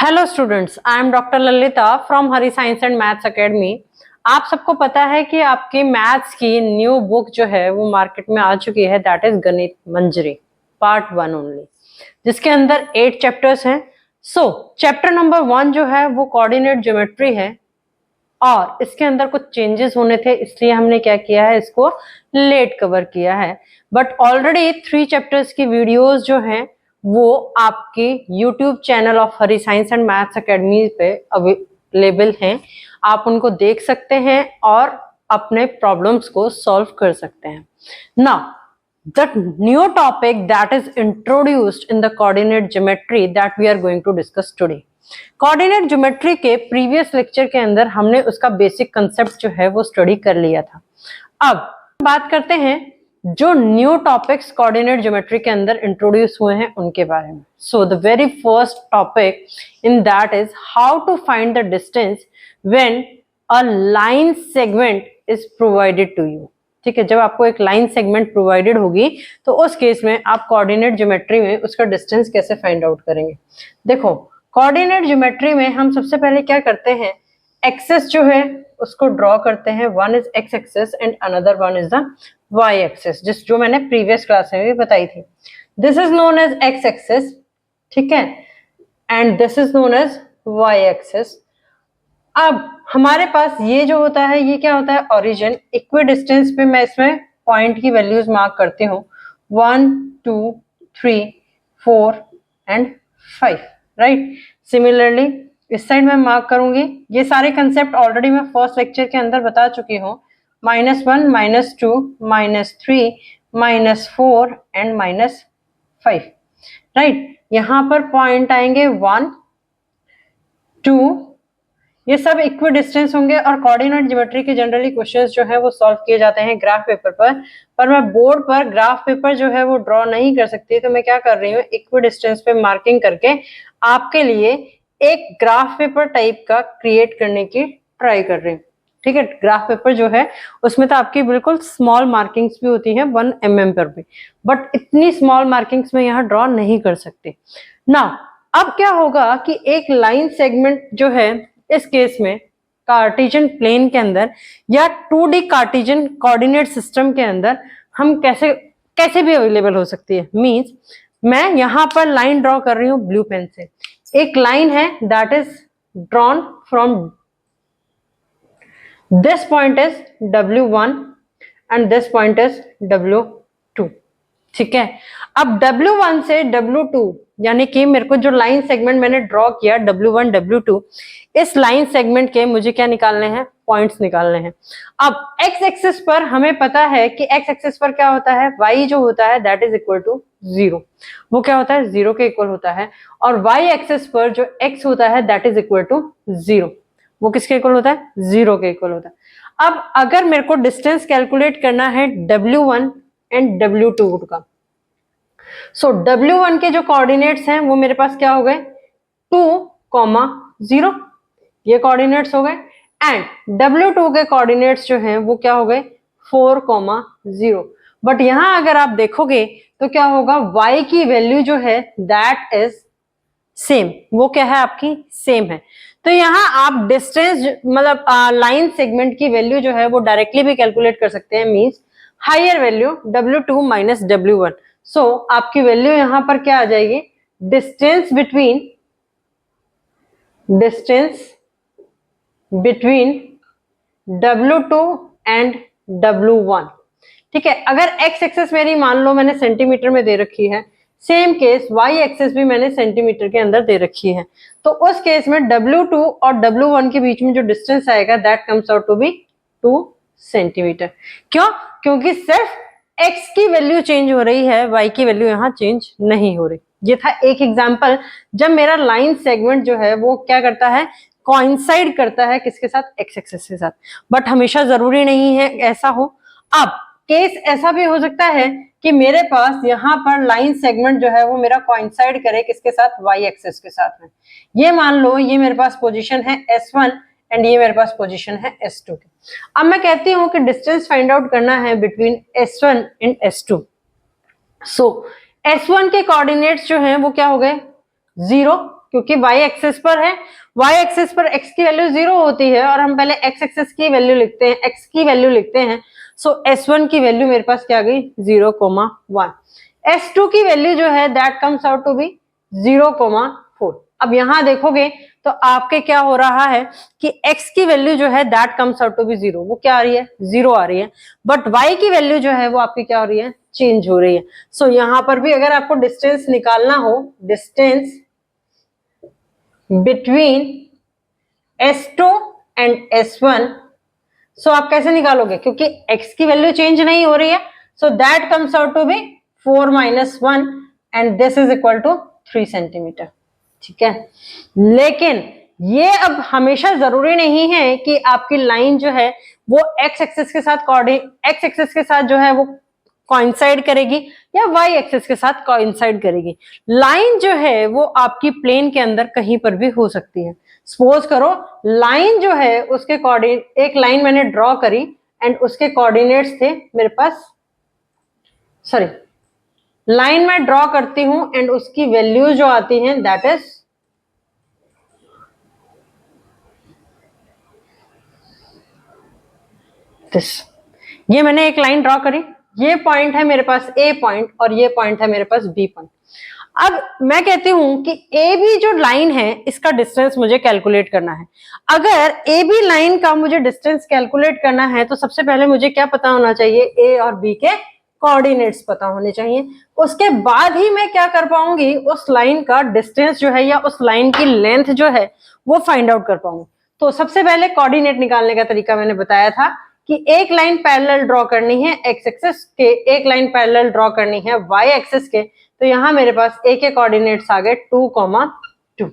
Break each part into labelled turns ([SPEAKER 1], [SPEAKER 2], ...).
[SPEAKER 1] Hello students, I am doctor Lalita from Hari science and maths academy. आप सबको पता है कि आपकी मैथ्स की न्यू बुक जो है वो मार्केट में आ चुकी है, दैट इज गणित मंजरी पार्ट 1 ओनली, जिसके अंदर 8 चैप्टर्स हैं। चैप्टर नंबर 1 जो है वो कोऑर्डिनेट ज्योमेट्री है और इसके अंदर कुछ चेंजेस होने थे, इसलिए हमने क्या किया है, इसको लेट कवर किया है। बट ऑलरेडी 3 चैप्टर्स की वीडियोस जो हैं वो आपके YouTube channel of Hari science and maths academy पे अवेलेबल हैं। आप उनको देख सकते हैं और अपने प्रॉब्लम्स को सॉल्व कर सकते हैं। Now the new topic that is introduced in the coordinate geometry that we are going to discuss today. Coordinate geometry के प्रीवियस लेक्चर के अंदर हमने उसका बेसिक कंसेप्ट जो है वो स्टडी कर लिया था। अब बात करते हैं जो न्यू टॉपिक्स कोऑर्डिनेट ज्योमेट्री के अंदर इंट्रोड्यूस हुए हैं उनके बारे में। So the very first topic in that is how to find the distance when a line segment is provided to you. ठीक है, जब आपको एक लाइन सेगमेंट प्रोवाइडेड होगी तो उस केस में आप कोऑर्डिनेट ज्योमेट्री में उसका डिस्टेंस कैसे फाइंड आउट करेंगे। देखो, कोऑर्डिनेट ज्योमेट्री में हम सबसे पहले क्या करते हैं, एक्सेस जो है उसको ड्रॉ करते हैं। One is x axis and another one is the y axis, जो मैंने प्रीवियस क्लास में भी बताई थी। This is known as x axis, ठीक है, and this is known as y axis. अब हमारे पास ये जो होता है ये क्या होता है, ओरिजिन। इक्वी डिस्टेंस पे मैं इसमें पॉइंट की वैल्यूज मार्क करती हूँ, 1 2 3 4 एंड 5, राइट। सिमिलरली इस साइड में मार्क करूंगी। ये सारे कंसेप्ट ऑलरेडी मैं फर्स्ट लेक्चर के अंदर बता चुकी हूँ, -1 -2 -3 -4 एंड -5, राइट। यहाँ पर पॉइंट आएंगे 1 2, ये सब इक्वी डिस्टेंस होंगे। और कोऑर्डिनेट ज्योमेट्री के जनरली क्वेश्चंस जो है वो सॉल्व किए जाते हैं ग्राफ पेपर पर मैं बोर्ड पर ग्राफ पेपर जो है वो ड्रॉ नहीं कर सकती, तो मैं क्या कर रही हूँ, इक्वी डिस्टेंस पे मार्किंग करके आपके लिए एक ग्राफ पेपर टाइप का क्रिएट करने की ट्राई कर रही हूँ। ठीक है, ग्राफ पेपर जो है उसमें तो आपकी बिल्कुल स्मॉल मार्किंग्स भी होती है 1 mm पर भी, बट इतनी स्मॉल मार्किंग्स में यहाँ ड्रॉ नहीं कर सकते ना। अब क्या होगा कि एक लाइन सेगमेंट जो है इस केस में कार्टेशियन प्लेन के अंदर या 2D कार्टेशियन कोऑर्डिनेट सिस्टम के अंदर हम कैसे भी अवेलेबल हो सकती है। मींस मैं यहां पर लाइन ड्रॉ कर रही हूं ब्लू पेन से। एक लाइन है that is drawn from this point is W1 and this point is W2, ठीक है। अब W1 से W2 यानी कि मेरे को जो लाइन सेगमेंट मैंने ड्रॉ किया W1 W2, इस लाइन सेगमेंट के मुझे क्या निकालने हैं, पॉइंट्स निकालने हैं। अब एक्स एक्सिस पर हमें पता है कि एक्स एक्सिस पर क्या होता है, y जो होता है दैट इज इक्वल टू 0, वो क्या होता है, 0 के इक्वल होता है। और y एक्सिस पर जो x होता है दैट इज इक्वल टू 0, वो किसके इक्वल होता है, 0 के इक्वल होता है। अब अगर मेरे को डिस्टेंस कैलकुलेट करना है W1 एंड W2 का, सो W1 के जो कोऑर्डिनेट्स हैं वो मेरे पास क्या हो गए, 2, 0, ये कोऑर्डिनेट्स हो गए। एंड W2 के कोऑर्डिनेट्स जो हैं वो क्या हो गए, 4, 0। बट यहां अगर आप देखोगे तो क्या होगा, y की वैल्यू जो है दैट इज सेम, वो क्या है आपकी सेम है। तो यहाँ आप डिस्टेंस मतलब लाइन सेगमेंट की वैल्यू जो है वो डायरेक्टली भी कैलकुलेट कर सकते हैं, means higher value W2 minus W1। So आपकी वैल्यू यहां पर क्या आ जाएगी, distance between W2 and W1, ठीक है। अगर x एक्सेस मेरी मान लो मैंने सेंटीमीटर में दे रखी है, सेम केस y एक्सेस भी मैंने सेंटीमीटर के अंदर दे रखी है, तो उस केस में W2 और W1 के बीच में जो डिस्टेंस आएगा that comes out to be 2 centimetre. क्यों, क्योंकि सिर्फ x की वैल्यू चेंज हो रही है, y की वैल्यू यहाँ चेंज नहीं हो रही। ये था एक एग्जांपल जब मेरा लाइन सेगमेंट जो है वो क्या करता है, कोइंसाइड करता है किसके साथ, x एक्सिस के साथ। बट हमेशा जरूरी नहीं है ऐसा हो। अब केस ऐसा भी हो सकता है कि मेरे पास यहाँ पर लाइन सेगमेंट जो है वो मेरा कोइंसाइड करे किसके साथ, y एक्सिस के साथ में। ये मान लो ये मेरे पास पोजीशन है S1 एंड ये मेरे पास पोजीशन है S2 की। अब मैं कहती हूँ कि डिस्टेंस फाइंड आउट करना है between S1 and S2। So S1 के कोऑर्डिनेट्स जो हैं वो क्या हो गए, 0, क्योंकि y एक्सिस पर है, y एक्सिस पर x की वैल्यू 0 होती है और हम पहले x एक्सिस की वैल्यू लिखते हैं, x की वैल्यू लिखते हैं। सो S1 की वैल्यू मेरे पास क्या आ गई 0,1। S2 की वैल्यू जो है that comes out to be 0,4। अब यहां देखोगे तो आपके क्या हो रहा है कि x की वैल्यू जो है that comes out to be 0, वो क्या आ रही है 0 आ रही है, बट y की वैल्यू जो है वो आपकी क्या हो रही है चेंज हो रही है। सो यहां पर भी अगर आपको डिस्टेंस निकालना हो, distance between S2 and S1, सो आप कैसे निकालोगे, क्योंकि x की वैल्यू चेंज नहीं हो रही है, so that comes out to be 4 - 1 and this is equal to 3 centimetre. ठीक है, लेकिन ये अब हमेशा जरूरी नहीं है कि आपकी लाइन जो है वो x एक्सिस के साथ x एक्सिस के साथ जो है वो कोइंसाइड करेगी या y एक्सिस के साथ कोइंसाइड करेगी। लाइन जो है वो आपकी प्लेन के अंदर कहीं पर भी हो सकती है। सपोज करो लाइन जो है उसके कोऑर्डिनेट, एक लाइन मैंने ड्रॉ करी एंड उसके कोऑर्डिनेट्स थे मेरे पास, सॉरी लाइन में ड्रॉ करती हूं एंड उसकी वैल्यू जो आती है दैट इज दिस। ये मैंने एक लाइन ड्रॉ करी, ये पॉइंट है मेरे पास A पॉइंट और ये पॉइंट है मेरे पास B पॉइंट। अब मैं कहती हूं कि ए बी जो लाइन है इसका डिस्टेंस मुझे कैलकुलेट करना है। अगर ए बी लाइन का मुझे डिस्टेंस कैलकुलेट करना है तो सबसे पहले मुझे क्या पता होना चाहिए, ए और बी के कोऑर्डिनेट्स पता होने चाहिए। उसके बाद ही मैं क्या कर पाऊंगी, उस लाइन का डिस्टेंस जो है या उस लाइन की लेंथ जो है वो फाइंड आउट कर पाऊंगी। तो सबसे पहले कोऑर्डिनेट निकालने का तरीका मैंने बताया था कि एक लाइन पैरेलल ड्रॉ करनी है एक्स एक्सिस के, एक लाइन पैरेलल ड्रॉ करनी है वाई एक्सिस के। तो यहां मेरे पास ए के कोऑर्डिनेट्स आ गए 2,2,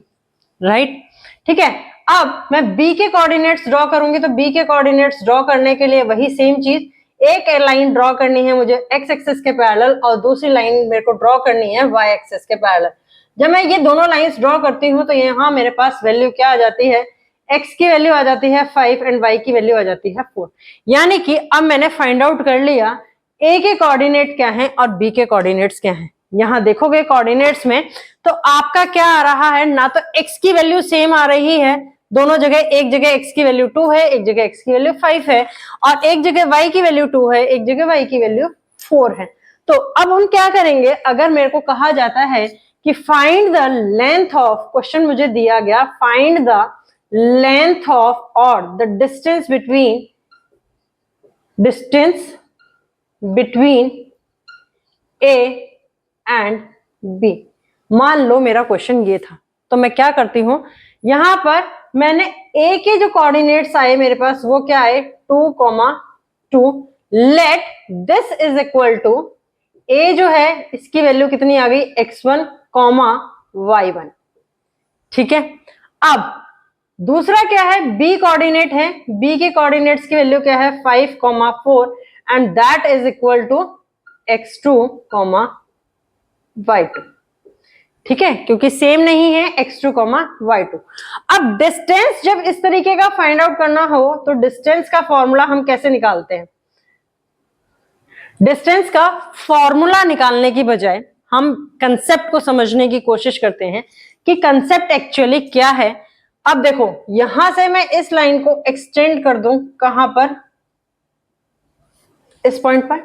[SPEAKER 1] राइट। ठीक है, अब मैं बी के कोऑर्डिनेट्स ड्रॉ करूंगी तो बी के कोऑर्डिनेट्स ड्रॉ करने के लिए वही सेम चीज, एक लाइन ड्रॉ करनी है मुझे एक्स एक्सिस के पैरेलल और दूसरी लाइन मेरे को ड्रॉ करनी है वाई एक्सिस के पैरेलल। जब मैं ये दोनों लाइंस ड्रॉ करती हूँ तो यहाँ मेरे पास वैल्यू क्या आ जाती है, x की वैल्यू आ जाती है 5 एंड y की वैल्यू आ जाती है 4। यानी कि अब मैंने फाइंड आउट कर लिया a के कोऑर्डिनेट क्या हैं और b के कोऑर्डिनेट्स क्या हैं। यहां देखोगे कोऑर्डिनेट्स में तो आपका क्या आ रहा है, ना तो x की वैल्यू सेम आ रही है दोनों जगह, एक जगह x की वैल्यू 2 है, एक जगह x की वैल्यू 5 है, और एक जगह y की वैल्यू 2 है, एक जगह y की वैल्यू 4 है। तो अब हम क्या करेंगे, अगर मेरे को कहा जाता है कि find the length of, question मुझे दिया गया find the length of or the distance between A and B। मान लो मेरा क्वेश्चन ये था, तो मैं क्या करती हूं, यहां पर मैंने A के जो कोऑर्डिनेट्स आए मेरे पास वो क्या आए 2,2। Let this is equal to A जो है इसकी वैल्यू कितनी आ गई x1, y1। ठीक है, अब दूसरा क्या है, बी कोऑर्डिनेट है, बी के कोऑर्डिनेट्स की वैल्यू क्या है 5,4 and that is equal to x2, y2। ठीक है, क्योंकि सेम नहीं है x2, y2। अब डिस्टेंस जब इस तरीके का फाइंड आउट करना हो तो डिस्टेंस का फॉर्मूला हम कैसे निकालते हैं, डिस्टेंस का फॉर्मूला निकालने की बजाय हम कंसेप्ट को समझने की कोशिश करते हैं कि कंसेप्ट एक्चुअली क्या है। अब देखो यहां से मैं इस लाइन को एक्सटेंड कर दूं, कहां पर, इस पॉइंट पर,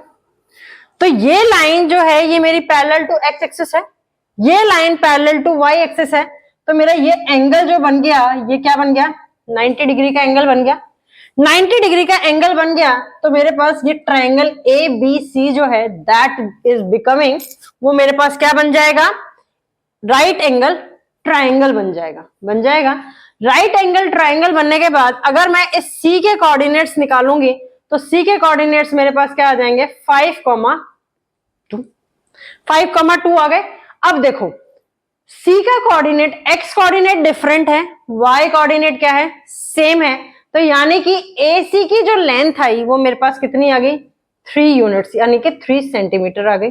[SPEAKER 1] तो ये लाइन जो है ये मेरी पैरेलल टू एक्स एक्सिस है, ये line parallel to y axis है। तो मेरा ये एंगल जो बन गया ये क्या बन गया, 90 डिग्री का एंगल बन गया। 90 डिग्री का एंगल बन गया तो मेरे पास ये ट्रायंगल ABC जो है दैट इज बिकमिंग, वो मेरे पास क्या बन जाएगा, राइट एंगल ट्रायंगल बन जाएगा। राइट एंगल ट्रायंगल बनने के बाद अगर मैं इस C के कोऑर्डिनेट्स निकालूंगी तो C के कोऑर्डिनेट्स मेरे पास क्या आ जाएंगे 5,2 आ गए। अब देखो C का कोऑर्डिनेट, x कोऑर्डिनेट डिफरेंट है, y कोऑर्डिनेट क्या है सेम है, तो यानी कि AC की जो लेंथ आई वो मेरे पास कितनी आ गई 3 यूनिट्स, यानी कि 3 सेंटीमीटर आ गई।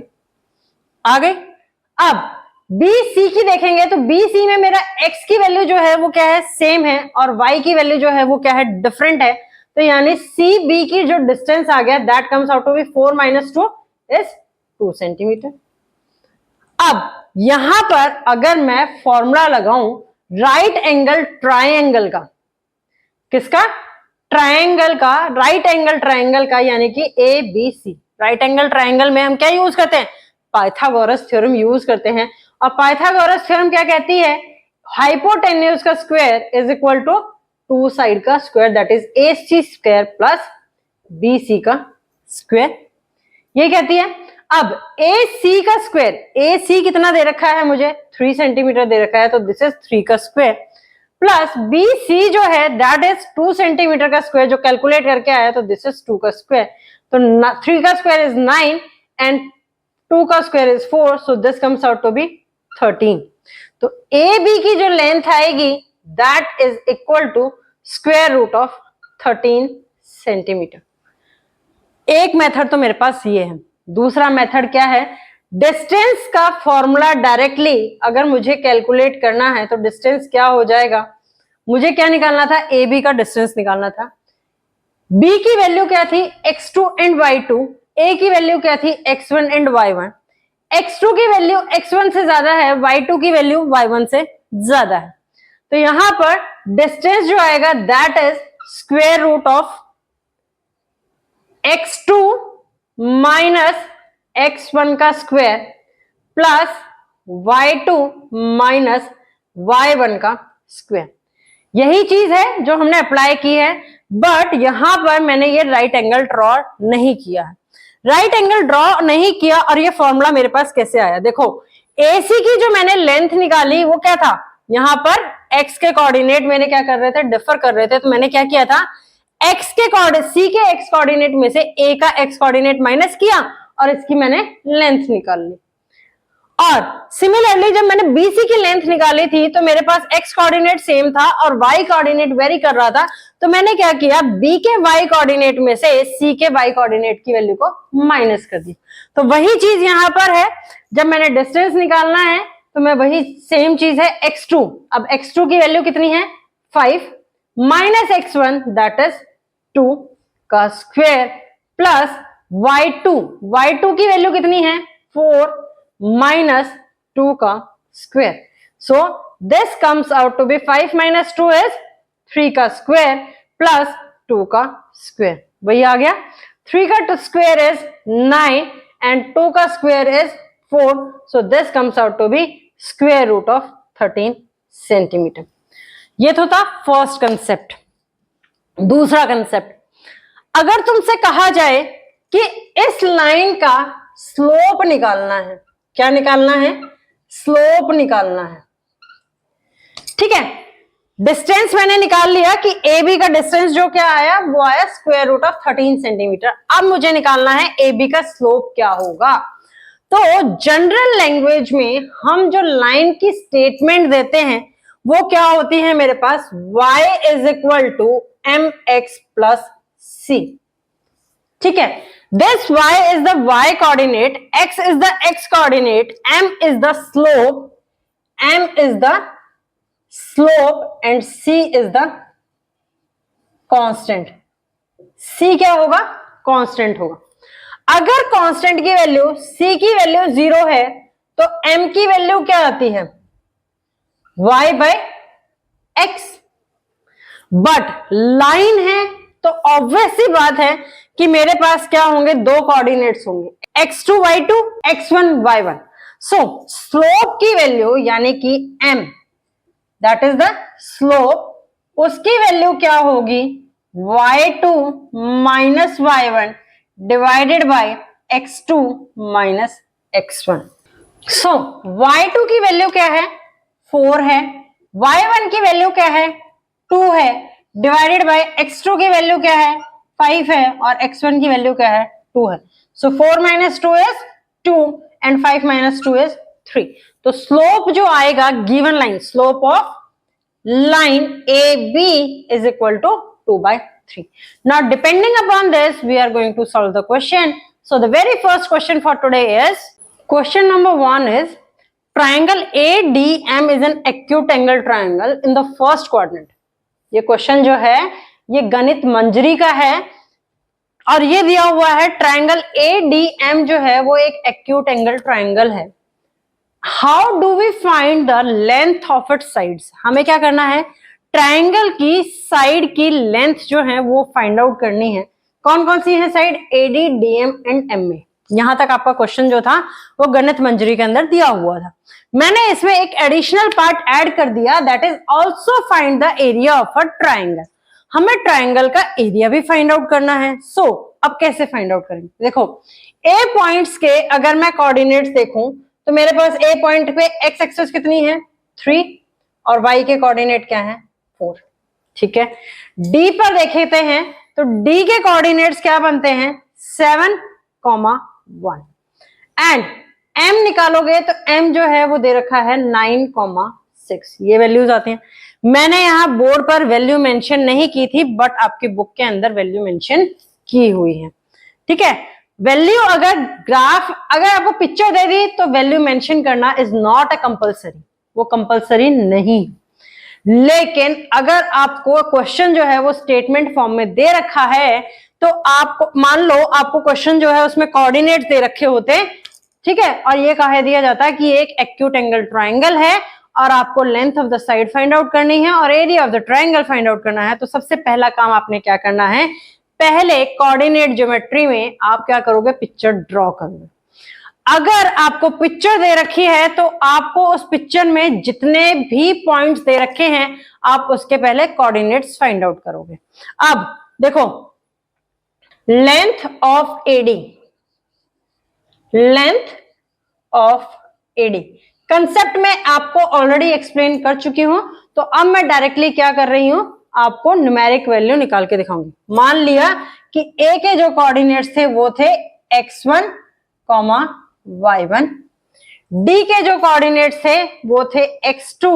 [SPEAKER 1] अब BC की देखेंगे तो BC में मेरा x की वैल्यू जो है वो क्या है सेम है और y की वैल्यू जो है वो क्या है डिफरेंट है, तो यानी CB की जो डिस्टेंस आ गया that comes out to be 4 - 2 is 2 centimetre. अब यहां पर अगर मैं फॉर्मूला लगाऊं राइट एंगल ट्राइंगल का, किसका? ट्राइंगल का, राइट एंगल ट्राइंगल का, यानी कि ABC। राइट एंगल ट्राइंगल में हम क्या यूज करते हैं? पाइथागोरस थ्योरम यूज करते हैं। और पाइथागोरस थ्योरम क्या कहती है? हाइपोटेन्यूज का square is equal to two side का square, that is AC square plus BC का स्क्वायर, ये कहती है। अब AC का स्क्वायर, AC कितना दे रखा है मुझे? 3 सेंटीमीटर दे रखा है, तो दिस इज 3 का स्क्वायर, प्लस BC जो है दैट इज 2 सेंटीमीटर का स्क्वायर, जो कैलकुलेट करके आया, तो दिस इज 2 का स्क्वायर। तो 3 का स्क्वायर इज 9 एंड 2 का square is 4, so this comes out to be 13। तो AB की जो लेंथ आएगी that is equal to square root of 13 centimetre. एक मेथड तो मेरे पास ये है। दूसरा मेथड क्या है? डिस्टेंस का फॉर्मूला डायरेक्टली अगर मुझे कैलकुलेट करना है तो डिस्टेंस क्या हो जाएगा? मुझे क्या निकालना था? AB का डिस्टेंस निकालना था। B की वैल्यू क्या थी? x2 and y2। A की वैल्यू क्या थी? x1 and y1। x2 की वैल्यू x1 से ज्यादा है, y2 की वैल्यू y1 से ज्यादा है, तो यहां पर डिस्टेंस जो आएगा that is square root of x2 minus x1 का square plus y2 minus y1 का स्क्वायर। यही चीज है जो हमने अप्लाई की है, बट यहां पर मैंने ये राइट एंगल ड्रॉ नहीं किया है। राइट एंगल ड्रॉ नहीं किया और ये फॉर्मूला मेरे पास कैसे आया? देखो, AC की जो मैंने लेंथ निकाली वो क्या था? यहां पर x के कोऑर्डिनेट मैंने क्या कर रहे थे? डिफर कर रहे थे, तो मैंने क्या किया था? x के कोऑर्डिनेट, C के x कोऑर्डिनेट में से A का x कोऑर्डिनेट माइनस किया और इसकी मैंने लेंथ निकाल ली। और सिमिलरली जब मैंने BC की लेंथ निकाली थी तो मेरे पास x कोऑर्डिनेट सेम था और y कोऑर्डिनेट वेरी कर रहा था, तो मैंने क्या किया? B के y कोऑर्डिनेट में से C के y कोऑर्डिनेट की वैल्यू को माइनस कर दी। तो वही चीज यहां पर है, जब मैंने डिस्टेंस निकालना है तो मैं वही सेम चीज है x2। अब x2 की वैल्यू कितनी है? 5 माइनस x1 दैट इज 2 का स्क्वायर प्लस y2 की वैल्यू कितनी है? 4 माइनस 2 का square. So this comes out to be 5 minus 2 is 3 का स्क्वायर प्लस 2 का स्क्वायर, वही आ गया। 3 का स्क्वायर इज 9 एंड 2 का square is 4, so this comes out to be square root of 13 centimetre. ये तो था फर्स्ट कंसेप्ट। दूसरा कंसेप्ट, अगर तुमसे कहा जाए कि इस लाइन का स्लोप निकालना है, क्या निकालना है? स्लोप निकालना है, ठीक है। डिस्टेंस मैंने निकाल लिया कि AB का डिस्टेंस जो क्या आया वो आया स्क्वायर रूट ऑफ 13 सेंटीमीटर। अब मुझे निकालना है AB का स्लोप क्या होगा। तो जनरल लैंग्वेज में हम जो लाइन की स्टेटमेंट देते हैं वो क्या होती है मेरे पास? y is equal to mx plus c, ठीक है। This y is the y coordinate, x is the x coordinate, m is the slope and c is the constant। c क्या होगा? कांस्टेंट होगा। अगर कांस्टेंट की वैल्यू, c की value 0 है तो m की वैल्यू क्या आती है? y by x। But line है तो ऑब्वियस सी बात है कि मेरे पास क्या होंगे? दो कोऑर्डिनेट्स होंगे, x2 y2 x1 y1। सो स्लोप की वैल्यू यानी कि m that is the slope, उसकी वैल्यू क्या होगी? y2 minus y1 divided by x2 minus x1। So y2 की वैल्यू क्या है? 4 है, y1 की वैल्यू क्या है? 2 है, डिवाइडेड बाय x2 की वैल्यू क्या है? 5 है और x1 की वैल्यू क्या है? 2 है। सो 4 minus 2 is 2 and 5 minus 2 is 3। तो स्लोप जो आएगा given line, slope of line AB is equal to 2/3. Now depending upon this we are going to solve the question. So the very first question for today is question number 1 is triangle ADM is an acute angle triangle in the first quadrant। ये question जो है ये गणित मंजरी का है और ये दिया हुआ है ट्रायंगल ADM जो है वो एक एक्यूट एंगल ट्रायंगल है। How do we find the length of its sides, हमें क्या करना है, ट्रायंगल की साइड की लेंथ जो है वो फाइंड आउट करनी है। कौन कौन सी है side, AD, DM and MA. यहां तक आपका क्वेश्चन जो था वो गणित मंजरी के अंदर दिया हुआ था। मैंने इसमें एक एडिशनल पार्ट ऐड कर दिया, that is also find the area of a triangle. हमें ट्रायंगल का एरिया भी फाइंड आउट करना है। सो अब कैसे फाइंड आउट करेंगे, देखो ए पॉइंट्स के अगर मैं कोऑर्डिनेट्स देखूं तो मेरे पास ए पॉइंट पे एक्स एक्सिस कितनी है 3 और वाई के कोऑर्डिनेट क्या है 4, ठीक है। डी पर देखते हैं तो डी के कोऑर्डिनेट्स क्या बनते हैं 7, 1 एंड एम निकालोगे तो एम जो है वो दे रखा है 9, 6, ये वैल्यूज आती हैं। मैंने यहाँ बोर्ड पर वैल्यू मेंशन नहीं की थी बट आपकी बुक के अंदर वैल्यू मेंशन की हुई है, ठीक है। वैल्यू अगर ग्राफ अगर आपको पिक्चर दे दी तो वैल्यू मेंशन करना इज नॉट अ कंपलसरी, वो कंपलसरी नहीं। लेकिन अगर आपको क्वेश्चन जो है वो स्टेटमेंट फॉर्म में दे रखा है तो आपको मान लो आपको क्वेश्चन जो है उसमें कोऑर्डिनेट्स दे रखे होते, ठीक है, और ये कहा दिया जाता है कि एक एक्यूट एंगल ट्रायंगल है और आपको length of the side find out करनी है और area of the triangle find out करना है। तो सबसे पहला काम आपने क्या करना है, पहले कोऑर्डिनेट ज्योमेट्री में आप क्या करोगे, पिक्चर ड्रॉ करोगे। अगर आपको पिक्चर दे रखी है तो आपको उस पिक्चर में जितने भी पॉइंट्स दे रखे हैं आप उसके पहले कोऑर्डिनेट्स फाइंड आउट करोगे। अब देखो length of AD, length of AD concept में आपको ऑलरेडी एक्सप्लेन कर चुकी हूं, तो अब मैं डायरेक्टली क्या कर रही हूं, आपको न्यूमेरिक वैल्यू निकाल के दिखाऊंगी। मान लिया कि ए के जो कोऑर्डिनेट्स थे वो थे x1, y1, डी के जो कोऑर्डिनेट्स थे वो थे x2,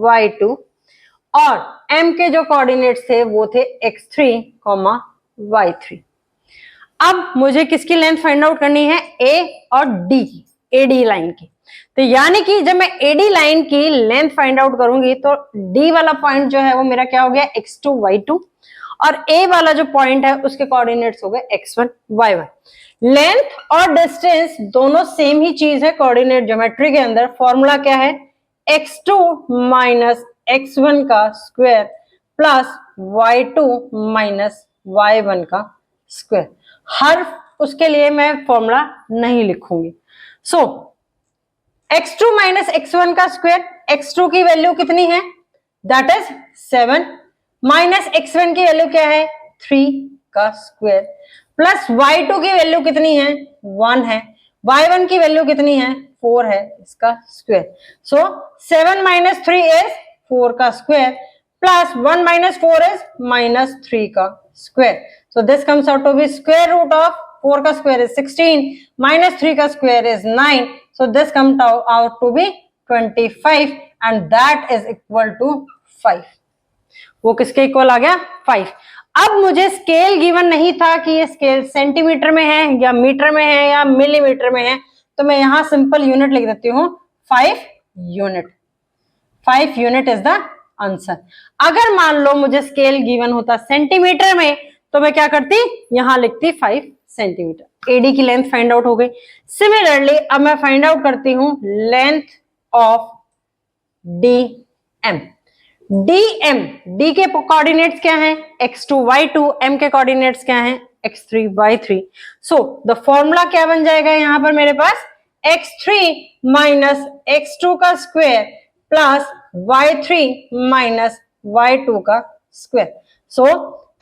[SPEAKER 1] y2 और m के जो कोऑर्डिनेट्स थे वो थे x3, y3। अब मुझे किसकी लेंथ फाइंड आउट करनी है, ए और डी की, एडी लाइन की। तो यानी कि जब मैं एडी लाइन की लेंथ फाइंड आउट करूंगी तो डी वाला पॉइंट जो है वो मेरा क्या हो गया x2, y2 और ए वाला जो पॉइंट है उसके कोऑर्डिनेट्स हो गए x1, y1। लेंथ और डिस्टेंस दोनों सेम ही चीज है कोऑर्डिनेट ज्योमेट्री के अंदर। फॉर्मूला क्या है, x2 माइनस x1 का square plus y2 minus y1 का स्क्वायर। हर उसके लिए मैं फॉर्मूला नहीं लिखूंगी। सो x2 माइनस x1 का स्क्वायर, x2 की वैल्यू कितनी है, दैट इज 7 माइनस x1 की वैल्यू क्या है 3 का स्क्वायर प्लस y2 की वैल्यू कितनी है 1 है, y1 की वैल्यू कितनी है 4 है, इसका स्क्वायर। सो 7 माइनस 3 इज 4 का square plus 1 minus 4 is minus 3 का square. So this comes out to be square root of 4 का square is 16 minus 3 का square is 9. So this comes out to be 25 and that is equal to 5. वो किसके equal आ गया 5। अब मुझे scale given नहीं था कि ये स्केल सेंटीमीटर में है या मीटर में है या मिलीमीटर में है, तो मैं यहां सिंपल यूनिट लिख देती हूं 5 unit. 5 unit is the answer. अगर मान लो मुझे स्केल गिवन होता सेंटीमीटर में तो मैं क्या करती, यहां लिखती 5 सेंटीमीटर। एडी की लेंथ फाइंड आउट हो गई। सिमिलरली अब मैं फाइंड आउट करती हूं length of DM. DM, D के कोऑर्डिनेट्स क्या हैं x2, y2, m के कोऑर्डिनेट्स क्या हैं x3, y3। So the formula क्या बन जाएगा यहां पर मेरे पास x3 माइनस x2 का square plus y3 minus y2 का स्क्वायर। सो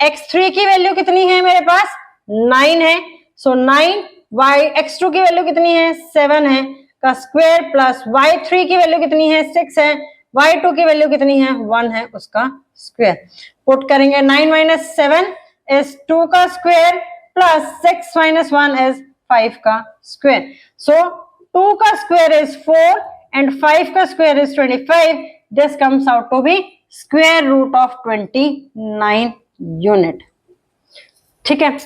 [SPEAKER 1] x3 की वैल्यू कितनी है मेरे पास 9 है, सो 9 x2 की वैल्यू कितनी है 7 है का स्क्वायर प्लस y3 की वैल्यू कितनी है 6 है, y2 की वैल्यू कितनी है 1 है, उसका स्क्वायर। पुट करेंगे 9 माइनस 7 इज 2 का स्क्वायर प्लस 6 माइनस 1 इज 5 का स्क्वायर। सो 2 का स्क्वायर इज 4 एंड 5 का square is 25। This comes out to be square root of 29 unit. ठीक है,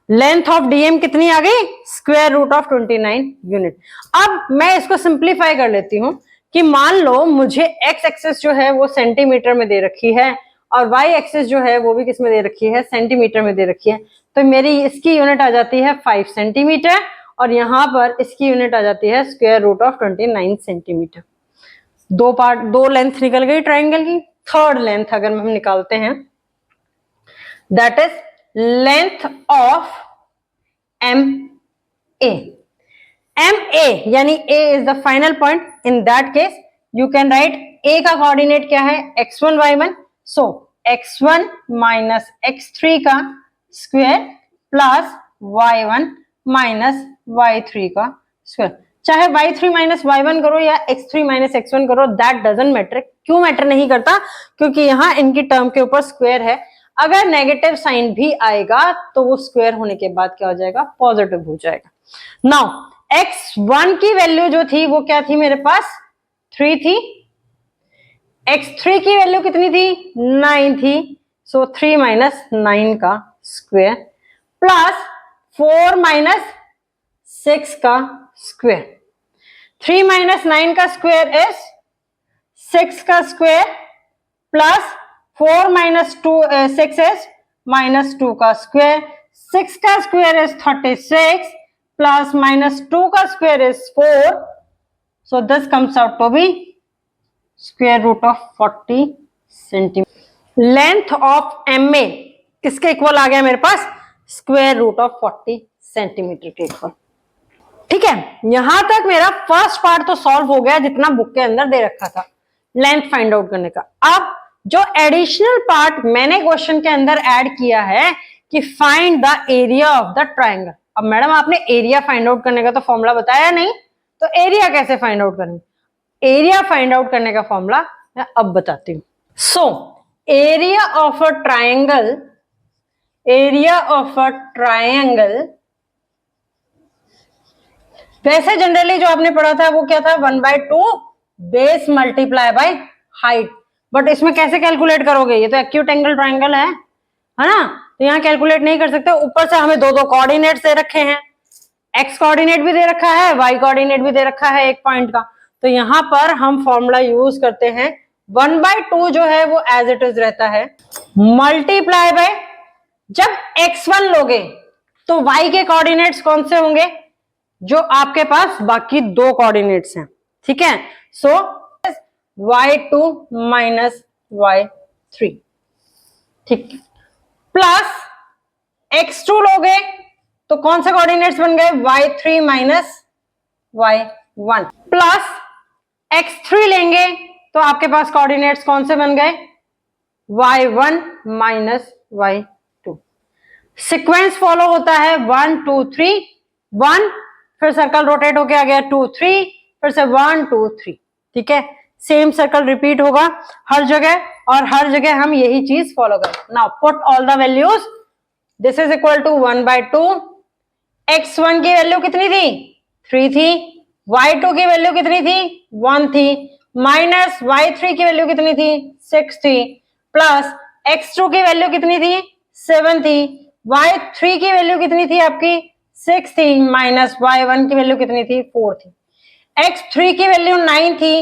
[SPEAKER 1] लेंथ ऑफ डीएम कितनी आ गई स्क्वायर रूट ऑफ 29 यूनिट। अब मैं इसको सिंप्लीफाई कर लेती हूं कि मान लो मुझे एक्स एक्सिस जो है वो सेंटीमीटर में दे रखी है और वाई एक्सिस जो है वो भी किस में दे रखी है सेंटीमीटर में दे रखी है, तो मेरी इसकी यूनिट आ जाती है 5 सेंटीमीटर और यहाँ पर इसकी यूनिट आ जाती है स्क्वायर रूट ऑफ 29 सेंटीमीटर। दो लेंथ निकल गई ट्राइंगल की। थर्ड लेंथ अगर हम निकालते हैं, that is length of M A. M A यानी A is the final point. In that case you can write A का कोऑर्डिनेट क्या है, x1 y1, सो x1 माइनस x3 का square plus y1 minus y3 का square. चाहे y3 minus y1 करो या x3 minus x1 करो, दैट डजंट मैटर। क्यों मैटर नहीं करता, क्योंकि यहाँ इनकी टर्म के ऊपर स्क्वायर है। अगर नेगेटिव साइन भी आएगा तो वो स्क्वायर होने के बाद क्या हो जाएगा, पॉजिटिव हो जाएगा। नाउ x1 की वैल्यू जो थी वो क्या थी मेरे पास, 3 थी। x3 की वैल्यू कितनी थी, 9 थी। सो 3 माइनस 9 का स्क्वायर प्लस 4 माइनस 6 का स्क्वायर। 3 माइनस 9 का स्क्वायर इज 6 का square plus 4 minus 6 is minus 2 का स्क्वायर। 6 का स्क्वायर इज 36 प्लस माइनस 2 का square is 4. So this comes out to be square root of 40 centimetre. Length of MA किसके equal आ गया मेरे पास, square root of 40 centimetre के equal. ठीक है, यहां तक मेरा फर्स्ट पार्ट तो सॉल्व हो गया जितना बुक के अंदर दे रखा था लेंथ फाइंड आउट करने का। अब जो एडिशनल पार्ट मैंने क्वेश्चन के अंदर ऐड किया है कि find the area of the triangle. अब मैडम आपने एरिया फाइंड आउट करने का तो फॉर्मूला बताया नहीं, तो एरिया कैसे फाइंड आउट करेंगे, एरिया फाइंड आउट करने का फॉर्मूला मैं अब बताती हूं। So area of a triangle, area of a triangle, वैसे जनरली जो आपने पढ़ा था वो क्या था, 1/2 base multiply by height. But इसमें कैसे कैलकुलेट करोगे, ये तो एक्यूट एंगल ट्राइंगल है ना, तो यहाँ कैलकुलेट नहीं कर सकते। ऊपर से हमें दो कोऑर्डिनेट्स दे रखे हैं, एक्स कोऑर्डिनेट भी दे रखा है, वाई कोऑर्डिनेट भी दे रखा है एक पॉइंट का। तो यहाँ पर हम फॉर्मूला यूज करते हैं 1/2 जो है वो एज इट इज रहता है, मल्टीप्लाई बाय, जब x1 लोगे तो y के कोऑर्डिनेट्स कौन से होंगे, जो आपके पास बाकी दो कोऑर्डिनेट्स हैं। ठीक है, सो y2 माइनस y3, ठीक, प्लस x2 लोगे तो कौन से कोऑर्डिनेट्स बन गए, y3 minus y1, plus x3 लेंगे तो आपके पास कोऑर्डिनेट्स कौन से बन गए, y1 minus y2। Sequence follow होता है 1 2 3, 1, फिर सर्कल रोटेट होके आ गया 2 3, फिर से 1 2 3। ठीक है, सेम सर्कल रिपीट होगा हर जगह और हर जगह हम यही चीज फॉलो करें। Now put all the values, this is equal to 1/2। x1 की वैल्यू कितनी थी, 3 थी, y2 की वैल्यू कितनी थी, 1 थी, माइनस y3 की वैल्यू कितनी थी, 6 थी, प्लस x2 की वैल्यू कितनी थी, 7 थी, y3 की वैल्यू कितनी थी आपकी, 6 थी, माइनस y1 की वैल्यू कितनी थी, 4 थी, x3 की वैल्यू 9 थी,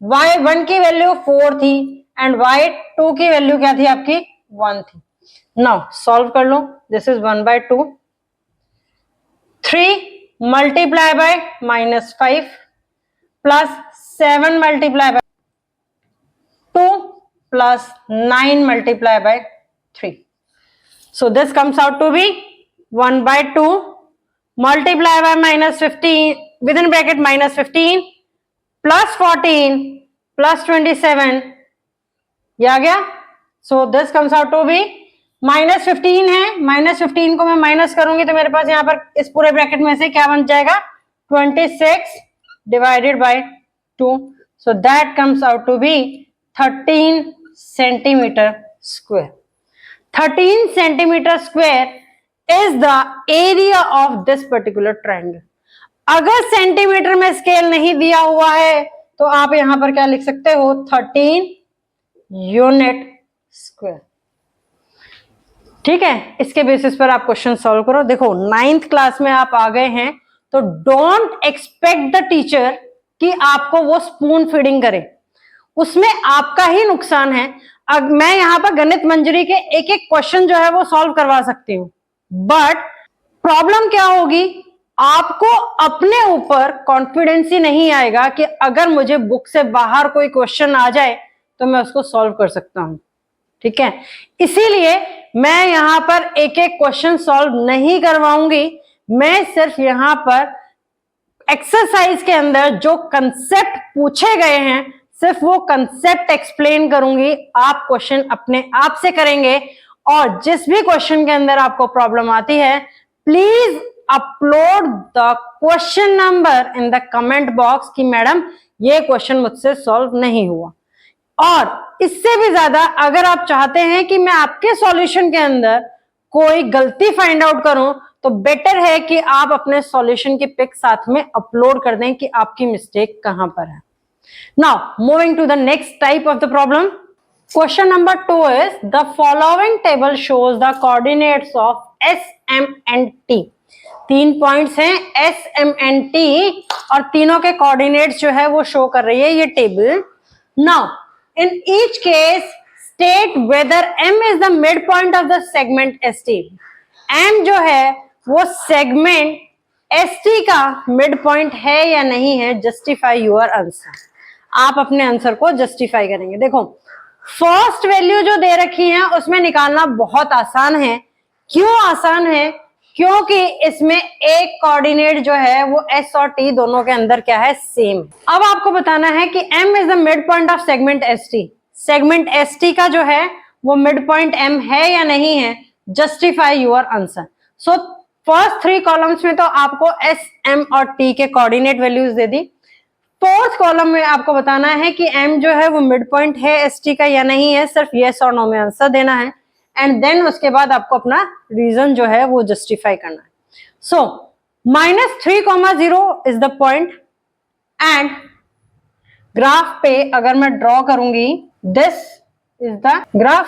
[SPEAKER 1] y1 की वैल्यू 4 थी एंड y2 की वैल्यू क्या थी आपकी, 1 थी। नाउ सॉल्व कर लो, this is 1/2, 3 multiply by -5 plus 7 multiply by 2 plus 9 multiply by 3। So this comes out to be 1/2 multiply by -15 within bracket -15 plus 14 plus 27, ये आ गया। So this comes out to be -15 है, -15 को मैं माइनस करूंगी तो मेरे पास यहाँ पर इस पूरे ब्रैकेट में से क्या बन जाएगा, 26 divided by 2, so that comes out to be 13 centimeter square. 13 centimeter square is the area of this particular triangle. अगर सेंटीमीटर में स्केल नहीं दिया हुआ है तो आप यहां पर क्या लिख सकते हो, 13 यूनिट स्क्वायर। ठीक है, इसके बेसिस पर आप क्वेश्चन सॉल्व करो। देखो 9th क्लास में आप आ गए हैं तो डोंट एक्सपेक्ट द टीचर कि आपको वो स्पून फीडिंग करे, उसमें आपका ही नुकसान है। अब मैं यहाँ पर गणित मंजरी के एक एक क्वेश्चन जो है वो सॉल्व करवा सकती हूँ, बट प्रॉब्लम क्या होगी, आपको अपने ऊपर कॉन्फिडेंस ही नहीं आएगा कि अगर मुझे बुक से बाहर कोई क्वेश्चन आ जाए तो मैं उसको सॉल्व कर सकता हूं। ठीक है, इसीलिए मैं यहां पर एक एक क्वेश्चन सॉल्व नहीं करवाऊंगी। मैं सिर्फ यहां पर एक्सरसाइज के अंदर जो कंसेप्ट पूछे गए हैं सिर्फ वो कंसेप्ट एक्सप्लेन करूंगी। आप क्वेश्चन अपने आप से करेंगे और जिस भी क्वेश्चन के अंदर आपको प्रॉब्लम आती है please upload the question number in the comment box कि मैडम ये क्वेश्चन मुझसे सॉल्व नहीं हुआ। और इससे भी ज्यादा अगर आप चाहते हैं कि मैं आपके सॉल्यूशन के अंदर कोई गलती फाइंड आउट करूं तो बेटर है कि आप अपने सॉल्यूशन की पिक साथ में अपलोड कर दें कि आपकी मिस्टेक कहां पर है। Now moving to the next type of the problem. Question number 2 is the following table shows the coordinates of S M and T. 3 points हैं एस एम एंड टी और तीनों के कोऑर्डिनेट्स जो है वो शो कर रही है ये table. Now in each case state whether m is the midpoint of the segment st। m जो है वो सेगमेंट st का मिड पॉइंट है या नहीं है। Justify your answer. आप अपने आंसर को जस्टिफाई करेंगे। देखो फर्स्ट वैल्यू जो दे रखी है उसमें निकालना बहुत आसान है। क्यों आसान है? क्योंकि इसमें एक कोऑर्डिनेट जो है वो s और t दोनों के अंदर क्या है सेम। अब आपको बताना है कि m is the mid point of segment st। Segment st का जो है वो मिड पॉइंट m है या नहीं है। Justify your answer. So first 3 columns में तो आपको s m और t के कोऑर्डिनेट वैल्यूज दे दी। फोर्थ कॉलम में आपको बताना है कि m जो है वो मिड पॉइंट है st का या नहीं है। सिर्फ यस और नो में आंसर देना है एंड देन उसके बाद आपको अपना रीजन जो है वो जस्टिफाई करना है। So -3,0 is the point and graph पे अगर मैं ड्रॉ करूंगी this is the graph.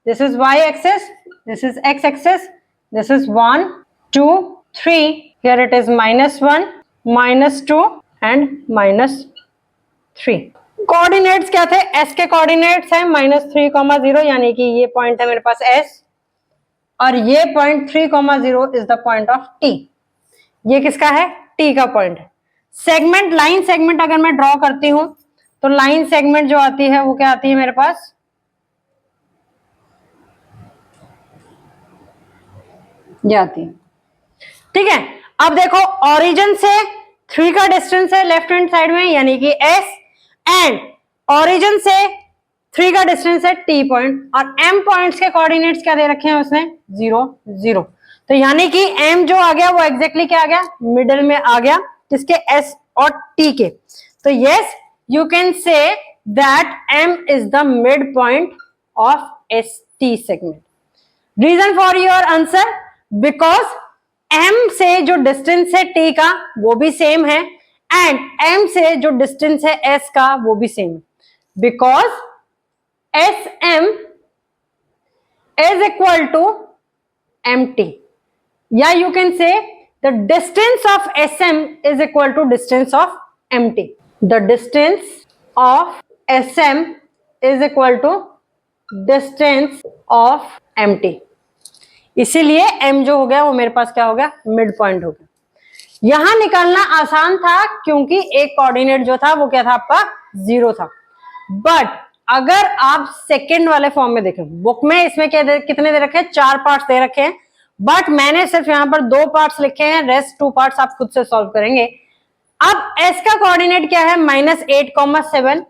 [SPEAKER 1] This is y axis, this is x axis, this is 1 2 3, here it is -1 -2 and -3। Coordinates क्या थे? s के कोऑर्डिनेट्स हैं -3,0 यानी कि ये पॉइंट है मेरे पास s और ये point 3,0 is the point of t। ये किसका है? t का पॉइंट है। सेगमेंट लाइन सेगमेंट अगर मैं ड्रॉ करती हूं तो लाइन सेगमेंट जो आती है वो क्या आती है मेरे पास? ये आती है। ठीक है, अब देखो ओरिजिन से 3 का डिस्टेंस है लेफ्ट हैंड साइड में यानी कि s एंड ओरिजिन से 3 का डिस्टेंस है t पॉइंट और m पॉइंट्स के कोऑर्डिनेट्स क्या दे रखे हैं उसने? 0 0। तो यानी कि m जो आ गया वो एग्जैक्टली क्या आ गया? मिडिल में आ गया। किसके? s और t के। तो yes you can say that m is the mid point of st segment. Reason for your answer because m say जो डिस्टेंस है t का वो भी सेम है एंड m से जो डिस्टेंस है s का वो भी सेम है। Because sm is equal to mt या you can say the distance of sm is equal to distance of mt। The distance of sm is equal to distance of mt। इसीलिए m जो हो गया वो मेरे पास क्या हो गया? मिड पॉइंट हो गया। यहां निकालना आसान था क्योंकि एक कोऑर्डिनेट जो था वो क्या था आपका? 0 था। बट अगर आप सेकंड वाले फॉर्म में देखें बुक में इसमें क्या कितने दे रखे हैं? 4 पार्ट्स दे रखे हैं बट मैंने सिर्फ यहां पर 2 पार्ट्स लिखे हैं। रेस्ट 2 पार्ट्स आप खुद से सॉल्व करेंगे। अब s का कोऑर्डिनेट क्या है? -8,7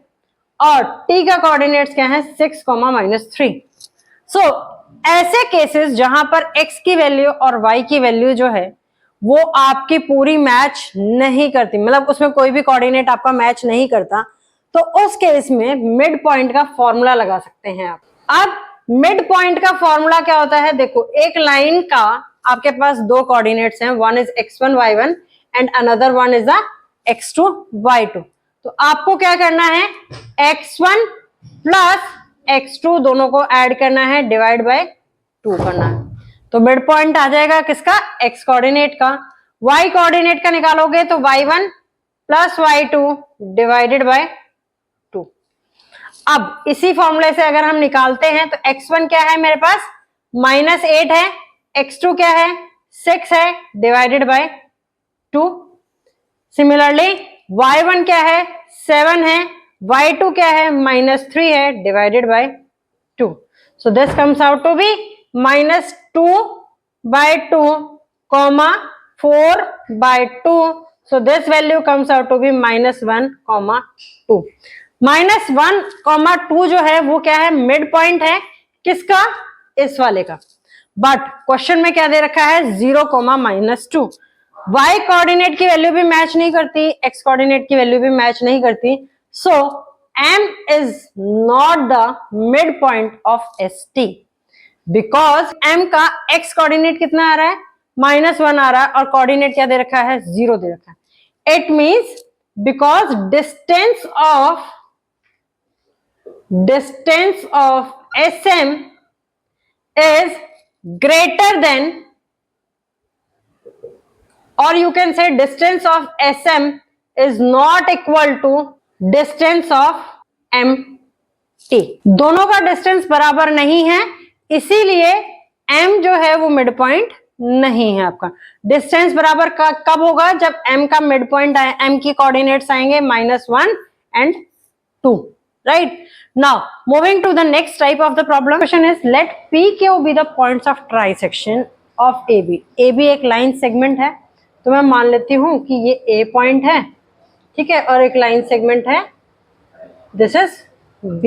[SPEAKER 1] और t का कोऑर्डिनेट क्या है? 6,-3। सो ऐसे केसेस जहां पर x की वैल्यू और y की वैल्यू जो है वो आपकी पूरी मैच नहीं करती, मतलब उसमें कोई भी कोऑर्डिनेट आपका मैच नहीं करता, तो उस केस में मिड पॉइंट का फॉर्मूला लगा सकते हैं आप। अब मिड पॉइंट का फॉर्मूला क्या होता है? देखो एक लाइन का आपके पास 2 कोऑर्डिनेट्स हैं, one is x1 y1 and another one is x2 y2। तो आपको क्या करना है? x1 प्लस x2 दोनों को ऐड करना है, डिवाइड बाय 2 करना है। तो मिड पॉइंट आ जाएगा किसका? x कोऑर्डिनेट का। y कोऑर्डिनेट का निकालोगे तो y1 plus y2 divided by 2। अब इसी फॉर्मूले से अगर हम निकालते हैं तो x1 क्या है मेरे पास? -8 है, x2 क्या है? 6 है, डिवाइडेड बाय 2। सिमिलरली y1 क्या है, 7 है, y2 क्या है, -3 है, divided by 2। So this comes out to be -2/2, 4/2। So this value comes out to be -1, -2। -1, 2 जो है वो क्या है, मिड पॉइंट है किसका, इस वाले का। बट क्वेश्चन में क्या दे रखा है, 0, -2। y कोऑर्डिनेट की वैल्यू भी मैच नहीं करती, x कोऑर्डिनेट की वैल्यू भी मैच नहीं करती। सो m is not the mid point of ST, because m का x कोऑर्डिनेट कितना आ रहा है, -1 आ रहा है, और कोऑर्डिनेट क्या दे रखा है, 0 दे रखा है। It means because distance of SM is greater than, or you can say distance of SM is not equal to distance of MT। दोनों का डिस्टेंस बराबर नहीं है, इसीलिए M जो है वो मिड पॉइंट नहीं है आपका। डिस्टेंस बराबर कब होगा, जब M का मिड पॉइंट आए, M की कोऑर्डिनेट्स आएंगे -1 and 2, right? Now moving to the next type of the problem. Question is, let PQ be the points of trisection of AB। AB एक लाइन सेगमेंट है, तो मैं मान लेती हूं कि ये A पॉइंट है, ठीक है, और एक लाइन सेगमेंट है, दिस इज B।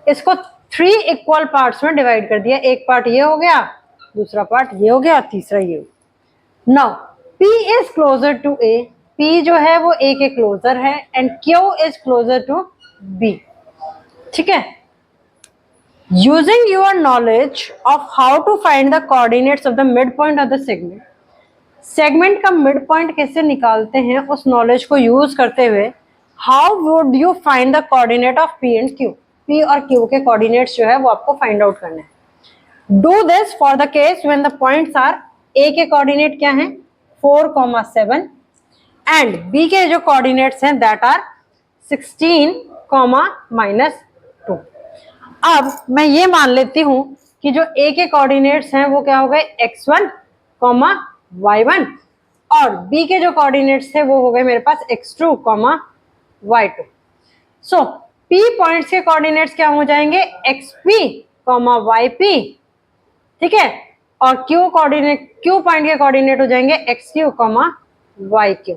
[SPEAKER 1] इसको 3 इक्वल पार्ट्स में डिवाइड कर दिया, एक पार्ट ये हो गया, दूसरा पार्ट ये हो गया, तीसरा ये हो गया। Now P is closer to A, P जो है वो A के क्लोजर है, and Q is closer to B, ठीक है। Using your knowledge of how to find the coordinates of the mid point of the segment, segment का mid point कैसे निकालते हैं, उस नॉलेज को यूज करते हुए how would you find the coordinate of P and Q। P और Q के कोऑर्डिनेट्स जो है वो आपको फाइंड आउट करने हैं। Do this for the case when the points are, A के कोऑर्डिनेट क्या हैं, 4, 7, एंड B के जो कोऑर्डिनेट्स हैं दैट आर 16, -2। अब मैं ये मान लेती हूं कि जो A के कोऑर्डिनेट्स हैं वो क्या हो गए, x1, y1, और B के जो कोऑर्डिनेट्स थे वो हो गए मेरे पास x2, y2। सो P पॉइंट्स के कोऑर्डिनेट्स क्या हो जाएंगे, xp, yp, ठीक है, और Q पॉइंट के कोऑर्डिनेट हो जाएंगे xq, yq।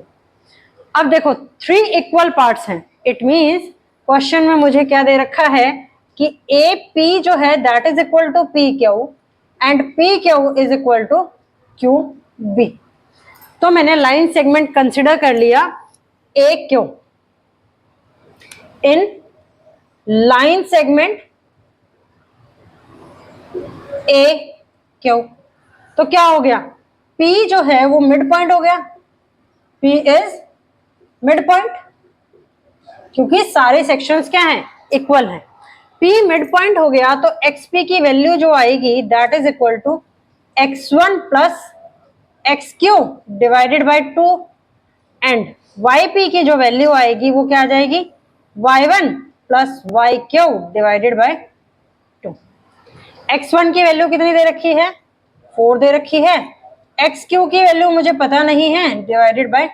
[SPEAKER 1] अब देखो 3 इक्वल पार्ट्स हैं, इट मींस क्वेश्चन में मुझे क्या दे रखा है कि AP जो है that is equal to PQ and PQ is equal to QB। तो मैंने लाइन सेगमेंट कंसिडर कर लिया AQ। In line segment AQ तो क्या हो गया, P जो है वो मिड पॉइंट हो गया, P इज मिड पॉइंट, क्योंकि सारे सेक्शंस क्या हैं, इक्वल हैं। P मिड पॉइंट हो गया तो XP की वैल्यू जो आएगी that is equal to x1 plus xq divided by 2, and YP की जो वैल्यू आएगी वो क्या आ जाएगी, y1 plus yq divided by 2। x1 की वैल्यू कितनी दे रखी है, 4 दे रखी है, xq की वैल्यू मुझे पता नहीं है, divided by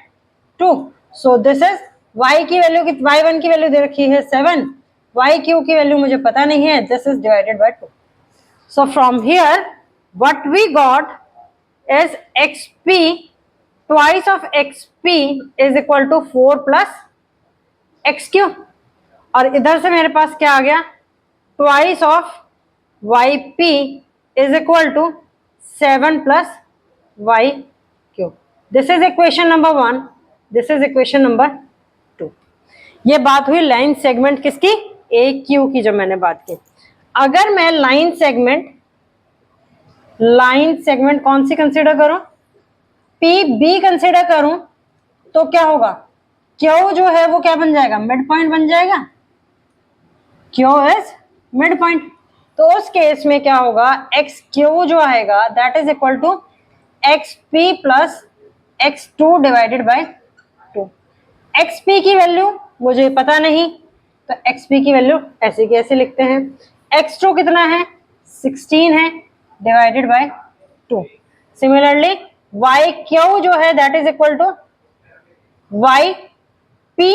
[SPEAKER 1] 2। So this is y की वैल्यू, y1 की वैल्यू दे रखी है 7, yq की वैल्यू मुझे पता नहीं है, this is divided by 2। So from here what we got is xp, twice of xp is equal to 4 plus xq, और इधर से मेरे पास क्या आ गया, twice of yp is equal to 7 plus yq। This is equation number 1, this is equation number 2। ये बात हुई लाइन सेगमेंट किसकी, AQ की, जो मैंने बात की। अगर मैं लाइन सेगमेंट कौन सी कंसीडर करूं, PB कंसीडर करूं, तो क्या होगा, Q जो है वो क्या बन जाएगा, मिड पॉइंट बन जाएगा, Q इज मिड पॉइंट। तो उस केस में क्या होगा, XQ जो आएगा that is equal to XP plus x2 divided by 2। XP की वैल्यू मुझे पता नहीं, तो XP की वैल्यू ऐसे कैसे लिखते हैं, x2 कितना है, 16 है, divided by 2। Similarly Y Q जो है that is equal to Y P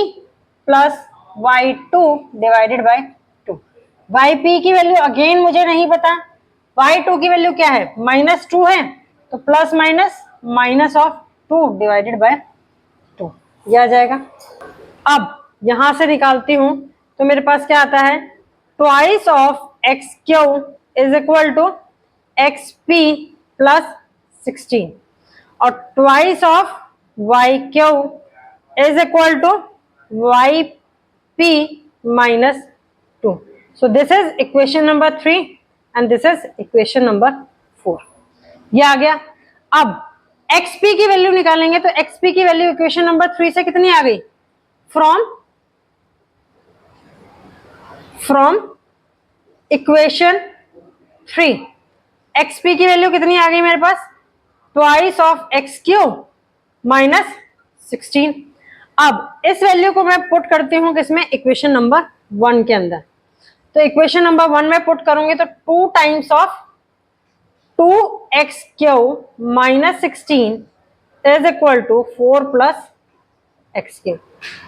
[SPEAKER 1] plus Y two divided by two. Y P की वैल्यू अगेन मुझे नहीं पता, वाई टू की वैल्यू क्या है, -2 है, तो plus minus minus of 2 divided by 2 ये आ जाएगा। अब यहां से निकालती हूं तो मेरे पास क्या आता है, twice of x Q is equal to X P plus 16 और twice of Y Q is equal to Y P minus 2। So this is equation number 3 and this is equation number 4। ये आ गया। अब xp की value निकालेंगे तो xp की value equation number 3 से कितनी आ गई, फ्रॉम इक्वेशन 3 xp की वैल्यू कितनी आ गई मेरे पास, twice of x q minus 16। अब इस वैल्यू को मैं पुट करती हूं किसमें, इक्वेशन नंबर 1 के अंदर। तो इक्वेशन नंबर 1 में पुट करूंगी तो 2 times of 2x³ minus 16 is equal to 4 plus x³।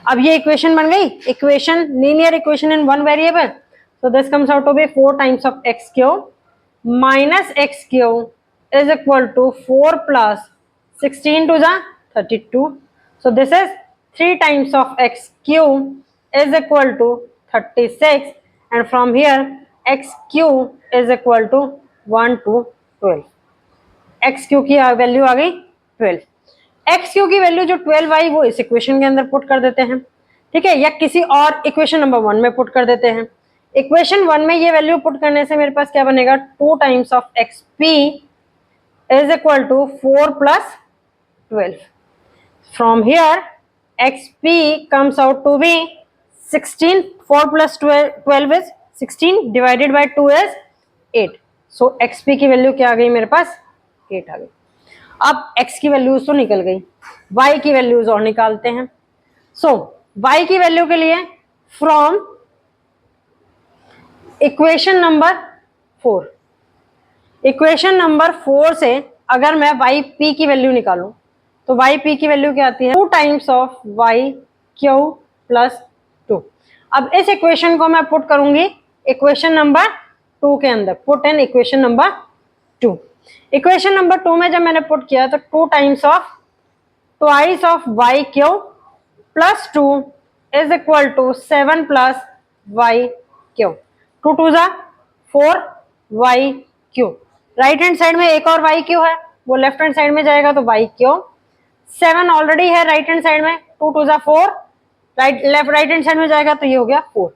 [SPEAKER 1] अब ये इक्वेशन बन गई, equation linear equation in one variable. So this comes out to be 4 times of x³ minus x³ is equal to 4 plus 16 to the 32। So this is 3 times of x³ is equal to 36 and from here xq is equal to 1 to 12। xq की value आ गई 12। xq की value जो 12 आई वो इस equation के अंदर put कर देते हैं, ठीक है, या किसी और इक्वेशन नंबर 1 में पुट कर देते हैं। इक्वेशन 1 में ये वैल्यू पुट करने से मेरे पास क्या बनेगा, 2 times of xp is equal to 4 plus 12। From here xp comes out to be 16, 4 plus 12 is 16 divided by 2 is 8। So xp की वैल्यू क्या आ गई मेरे पास, 8 आ गई। अब x की वैल्यूज तो निकल गई, y की वैल्यूज और निकालते हैं। सो y की वैल्यू के लिए from equation number 4, equation number 4 से अगर मैं yp की वैल्यू निकालूं तो yp की वैल्यू क्या आती है, 2 टाइम्स ऑफ yq प्लस 2। अब इस इक्वेशन को मैं पुट करूंगी इक्वेशन नंबर 2 के अंदर, put in equation number 2। Equation number 2 में जब मैंने पुट किया तो 2 times of twice of yq plus 2 is equal to 7 plus yq, 2 2 जा 4 yq। राइट हैंड साइड में एक और yq है, वो लेफ्ट हैंड साइड में जाएगा तो yq। 7 ऑलरेडी है राइट हैंड साइड में, 2 2 जा 4, राइट हैंड साइड में जाएगा तो ये हो गया 4।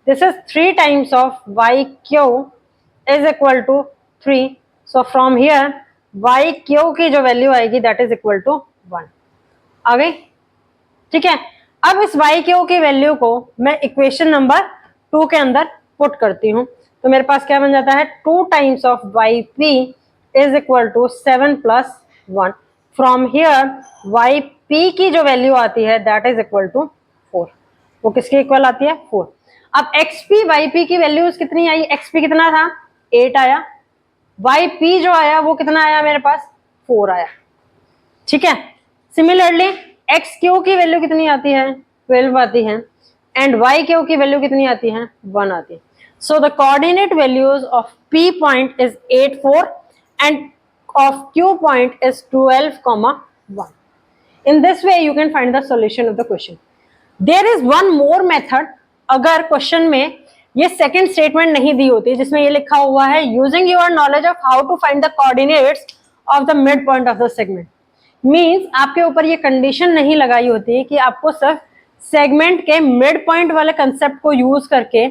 [SPEAKER 1] This is 3 times of yq is equal to 3। So from here yq की जो वैल्यू आएगी दैट इज इक्वल टू 1 आ गई, ठीक है। अब इस yq की वैल्यू को मैं इक्वेशन नंबर 2 के अंदर पुट करती हूँ तो मेरे पास क्या बन जाता है, 2 times of yp is equal to 7 plus 1। From here yp की जो वैल्यू आती है दैट इज इक्वल टू 4। वो किसके इक्वल आती है, 4। अब xp yp की वैल्यूज कितनी आई, xp कितना था 8 आया, yp जो आया वो कितना आया मेरे पास 4 आया, ठीक है। सिमिलरली xq की वैल्यू कितनी आती है 12 आती है एंड yq की वैल्यू कितनी आती है 1 आती है। So the coordinate values of p point is 8 4 end of q point is 12, 1। In this way you can find the solution of the question. There is one more method, अगर question में ये second statement नहीं दी होती जिसमें ये लिखा हुआ है using your knowledge of how to find the coordinates of the mid point of the segment, means आपके ऊपर ये कंडीशन नहीं लगाई होती कि आपको सिर्फ सेगमेंट के मिड पॉइंट वाले कंसेप्ट को यूज करके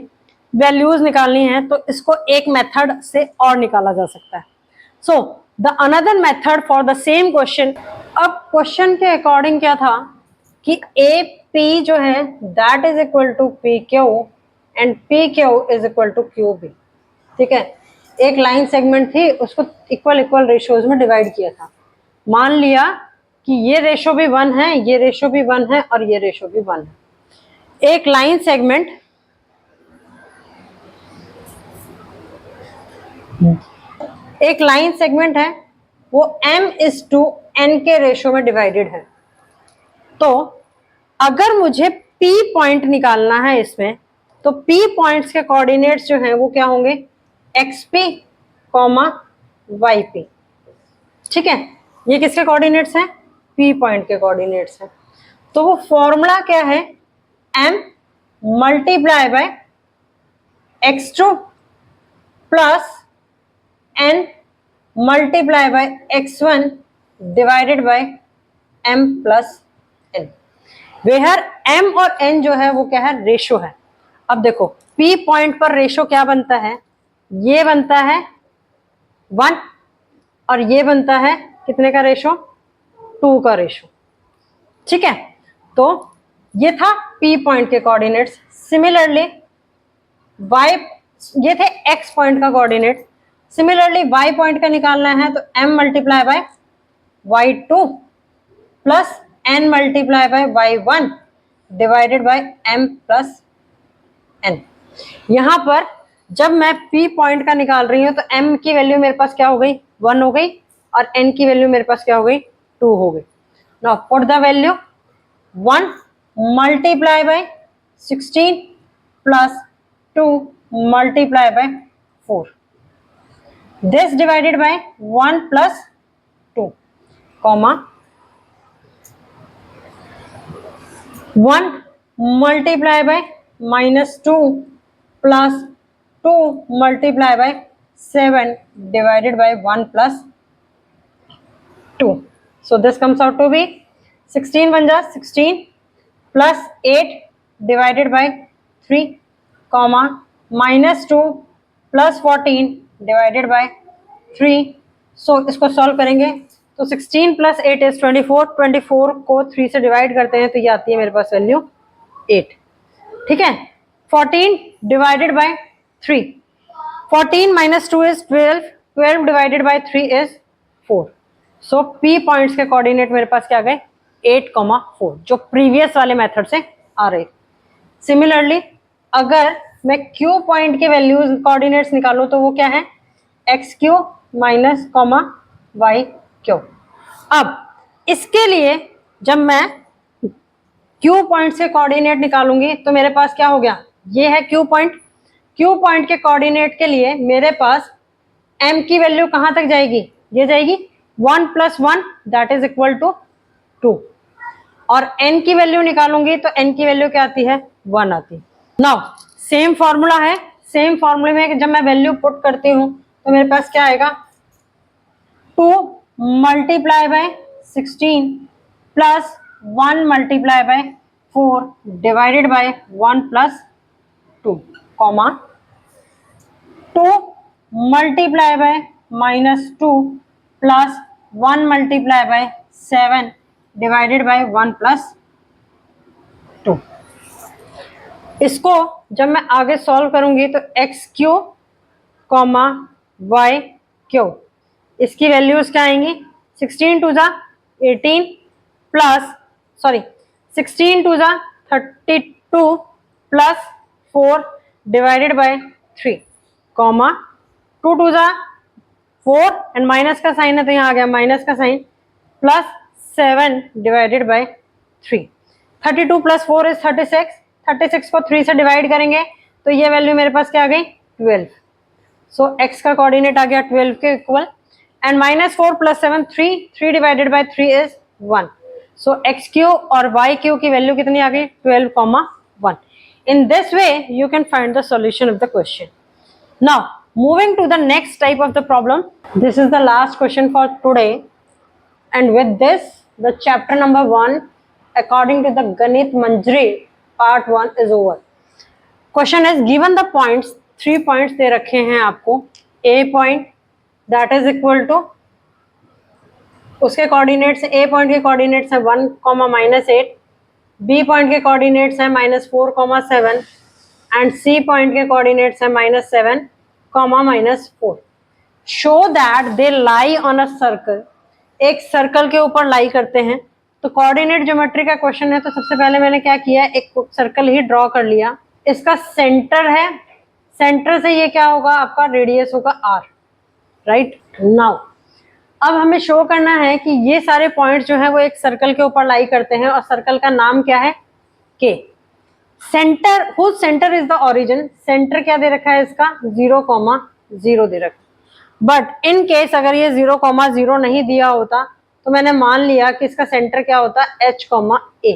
[SPEAKER 1] वैल्यूज निकालनी है, तो इसको एक मेथड से और निकाला जा सकता है। So the another method for the same question, अब क्वेश्चन के अकॉर्डिंग क्या था कि ए पी जो है that is equal to P Q and P Q is equal to Q B, ठीक है। एक लाइन सेगमेंट थी, उसको इक्वल इक्वल रेशियोज में डिवाइड किया था। मान लिया कि ये रेशो भी 1 है, ये रेशो भी 1 है और ये रेशो भी 1 है। एक लाइन सेगमेंट है वो m is to n के रेशो में डिवाइडेड है। तो अगर मुझे p पॉइंट निकालना है इसमें, तो p पॉइंट्स के कोऑर्डिनेट्स जो हैं वो क्या होंगे, xp, yp। ठीक है, ये किसके कोऑर्डिनेट्स हैं, p पॉइंट के कोऑर्डिनेट्स हैं। तो वो फॉर्मूला क्या है, m multiply by x2 plus n multiply by x1 divided by m plus n, where m और n जो है वो क्या है, रेशो है। अब देखो p पॉइंट पर रेशो क्या बनता है, ये बनता है 1 और ये बनता है कितने का रेशो, 2 का रेशो। ठीक है, तो ये था p पॉइंट के कोऑर्डिनेट्स। सिमिलरली y, ये थे x पॉइंट का कोऑर्डिनेट। सिमिलरली y पॉइंट का निकालना है तो m multiply bye y2 plus n multiply bye y1 divided by m plus n। यहां पर जब मैं p पॉइंट का निकाल रही हूं तो m की वैल्यू मेरे पास क्या हो गई, 1 हो गई, और n की वैल्यू मेरे पास क्या हो गई, 2 हो गई। Now put the value 1 multiply by 16 plus 2 multiply by 4, this divided by 1 plus 2, comma 1 multiply by minus 2 plus 2 multiply by 7 divided by 1 plus 2. So this comes out to be 16 बन जा 16 plus 8 divided by 3, comma minus 2 plus 14 divided by 3। सो इसको solve करेंगे तो 16 plus 8 is 24, 24 को 3 से divide करते हैं तो ये आती है मेरे पास वैल्यू 8। ठीक है, 14 divided by 3, 14 minus 2 is 12, 12 divided by 3 is 4। So p points के कोऑर्डिनेट मेरे पास क्या आ गए, 8,4, जो प्रीवियस वाले मेथड से आ रहे। सिमिलरली अगर मैं q पॉइंट के वैल्यूज कोऑर्डिनेट्स निकालूं तो वो क्या है, xq माइनस y q। अब इसके लिए जब मैं q पॉइंट से कोऑर्डिनेट निकालूंगी तो मेरे पास क्या हो गया, ये है q पॉइंट। q पॉइंट के कोऑर्डिनेट के लिए मेरे पास m की वैल्यू कहां तक जाएगी, ये जाएगी 1 plus 1 that is equal to 2, और n की वैल्यू निकालूंगी तो n की वैल्यू क्या आती है, 1 आती है। नाउ सेम फॉर्मूला है, सेम फॉर्मूले में जब मैं वैल्यू पुट करती हूं तो मेरे पास क्या आएगा, 2 multiply by 16 plus 1 multiply by 4 divided by 1 plus 2, comma 2 multiply by minus 2 plus 1 multiply by 7 divided by 1 plus 2। इसको जब मैं आगे सॉल्व करूंगी तो X Q comma Y Q, इसकी वैल्यूज क्या आएंगी, 16 टू जा 18 प्लस 16 टू जा 32 plus 4 divided by 3, comma 2 two जा 4 एंड माइनस का साइन है तो यहाँ आ गया माइनस का sign, plus 7 divided by 3। 32 plus 4 is 36, 36 को 3 से डिवाइड करेंगे तो ये वैल्यू मेरे पास क्या आ गई, 12। सो x का कोऑर्डिनेट आ गया 12 के equal, and minus 4 plus 7 3, 3 divided by 3 is 1। So X Q और वाई क्यू की वैल्यू कितनी आ गई, 12,1। In this way you can find the solution of the question. Now moving to the next type of the problem, this is the last question for today, and with this the chapter number 1 according to the Ganit Manjari part 1 is over. Question is given the points, 3 points दे रखे हैं आपको। A point that is equal to, उसके coordinates, A point के coordinates है 1, -8, B point के coordinates है -4, 7 and C point के coordinates है -7, -4। Show that they lie on a circle, एक सर्कल के ऊपर लाई करते हैं। तो कोऑर्डिनेट ज्योमेट्री का क्वेश्चन है तो सबसे पहले मैंने क्या किया, एक सर्कल ही ड्रॉ कर लिया। इसका सेंटर है, सेंटर से ये क्या होगा आपका, रेडियस होगा r, राइट। नाउ अब हमें शो करना है कि ये सारे पॉइंट जो है वो एक सर्कल के ऊपर लाई करते हैं और सर्कल का नाम क्या है, के। Center, whose center is the origin, center क्या दे रखा है इसका, 0,0 दे रखा है। बट इन केस अगर ये 0,0 नहीं दिया होता तो मैंने मान लिया कि इसका सेंटर क्या होता, h, a,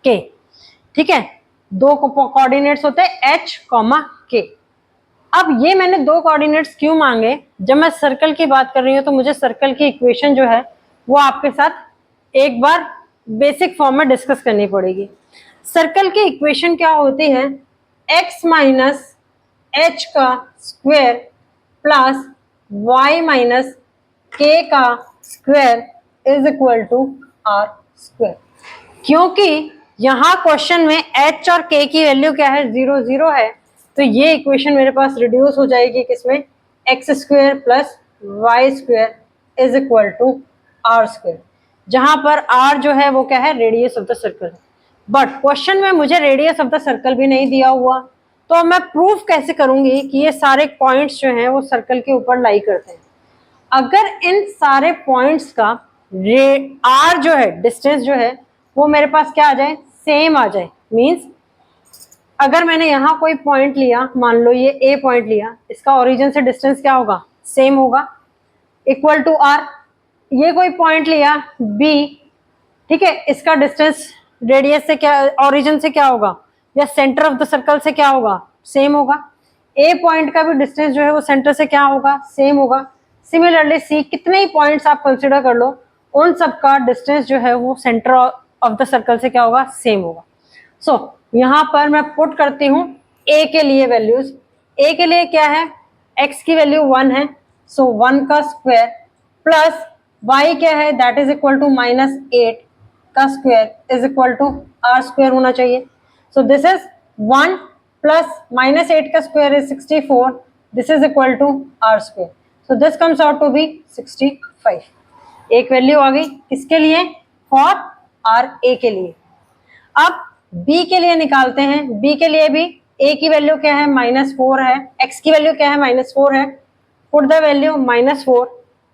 [SPEAKER 1] k। ठीक है, दो कोऑर्डिनेट्स होते हैं h, k। अब ये मैंने दो कोऑर्डिनेट्स क्यों मांगे, जब मैं सर्कल की बात कर रही हूँ तो मुझे सर्कल की इक्वेशन जो है वो आपके साथ एक बार बेसिक फॉर्म में डिस्कस करनी पड़ेगी। सर्कल की इक्वेशन क्या होती है, x माइनस h का square plus y minus k का square is equal to r square. क्योंकि यहाँ क्वेश्चन में h और k की वैल्यू क्या है, 0, 0 है, तो ये इक्वेशन मेरे पास रिड्यूस हो जाएगी किसमें, X square plus Y square is equal to R square, जहां पर आर जो है वो क्या है, radius of the circle. But question में मुझे रेडियस ऑफ द सर्कल भी नहीं दिया हुआ, तो अब मैं प्रूफ कैसे करूंगी कि ये सारे पॉइंट्स जो हैं वो सर्कल के ऊपर लाई करते हैं। अगर इन सारे पॉइंट्स का आर जो है, डिस्टेंस जो है वो मेरे पास क्या आ जाए, सेम आ जाए, मीन्स अगर मैंने यहाँ कोई पॉइंट लिया, मान लो ये ए पॉइंट लिया, इसका ओरिजिन से डिस्टेंस क्या होगा, सेम होगा, इक्वल टू आर। ये कोई पॉइंट लिया बी, ठीक है, इसका डिस्टेंस रेडियस से क्या, ओरिजिन से क्या होगा, या सेंटर ऑफ द सर्कल से क्या होगा, सेम होगा। ए पॉइंट का भी डिस्टेंस जो है वो सेंटर से क्या होगा, सेम होगा। सिमिलरली सी, कितने ही पॉइंट्स आप कंसिडर कर लो, उन सब का डिस्टेंस जो है वो सेंटर ऑफ द सर्कल से क्या होगा, सेम होगा। सो यहाँ पर मैं पुट करती हूँ a के लिए वैल्यूज। a के लिए क्या है, x की वैल्यू 1 है, सो 1 का स्क्वायर प्लस y क्या है, दैट इज इक्वल टू -8 का square is equal to r square होना चाहिए। सो दिस इज 1 प्लस -8 का square is 64, this is equal to r square. So this comes out to be 65। एक value आ गई किसके लिए, फॉर r, a के लिए। अब b के लिए निकालते हैं। b के लिए भी a की वैल्यू क्या है, -4 है, x की वैल्यू क्या है, -4 है, पुट द वैल्यू -4।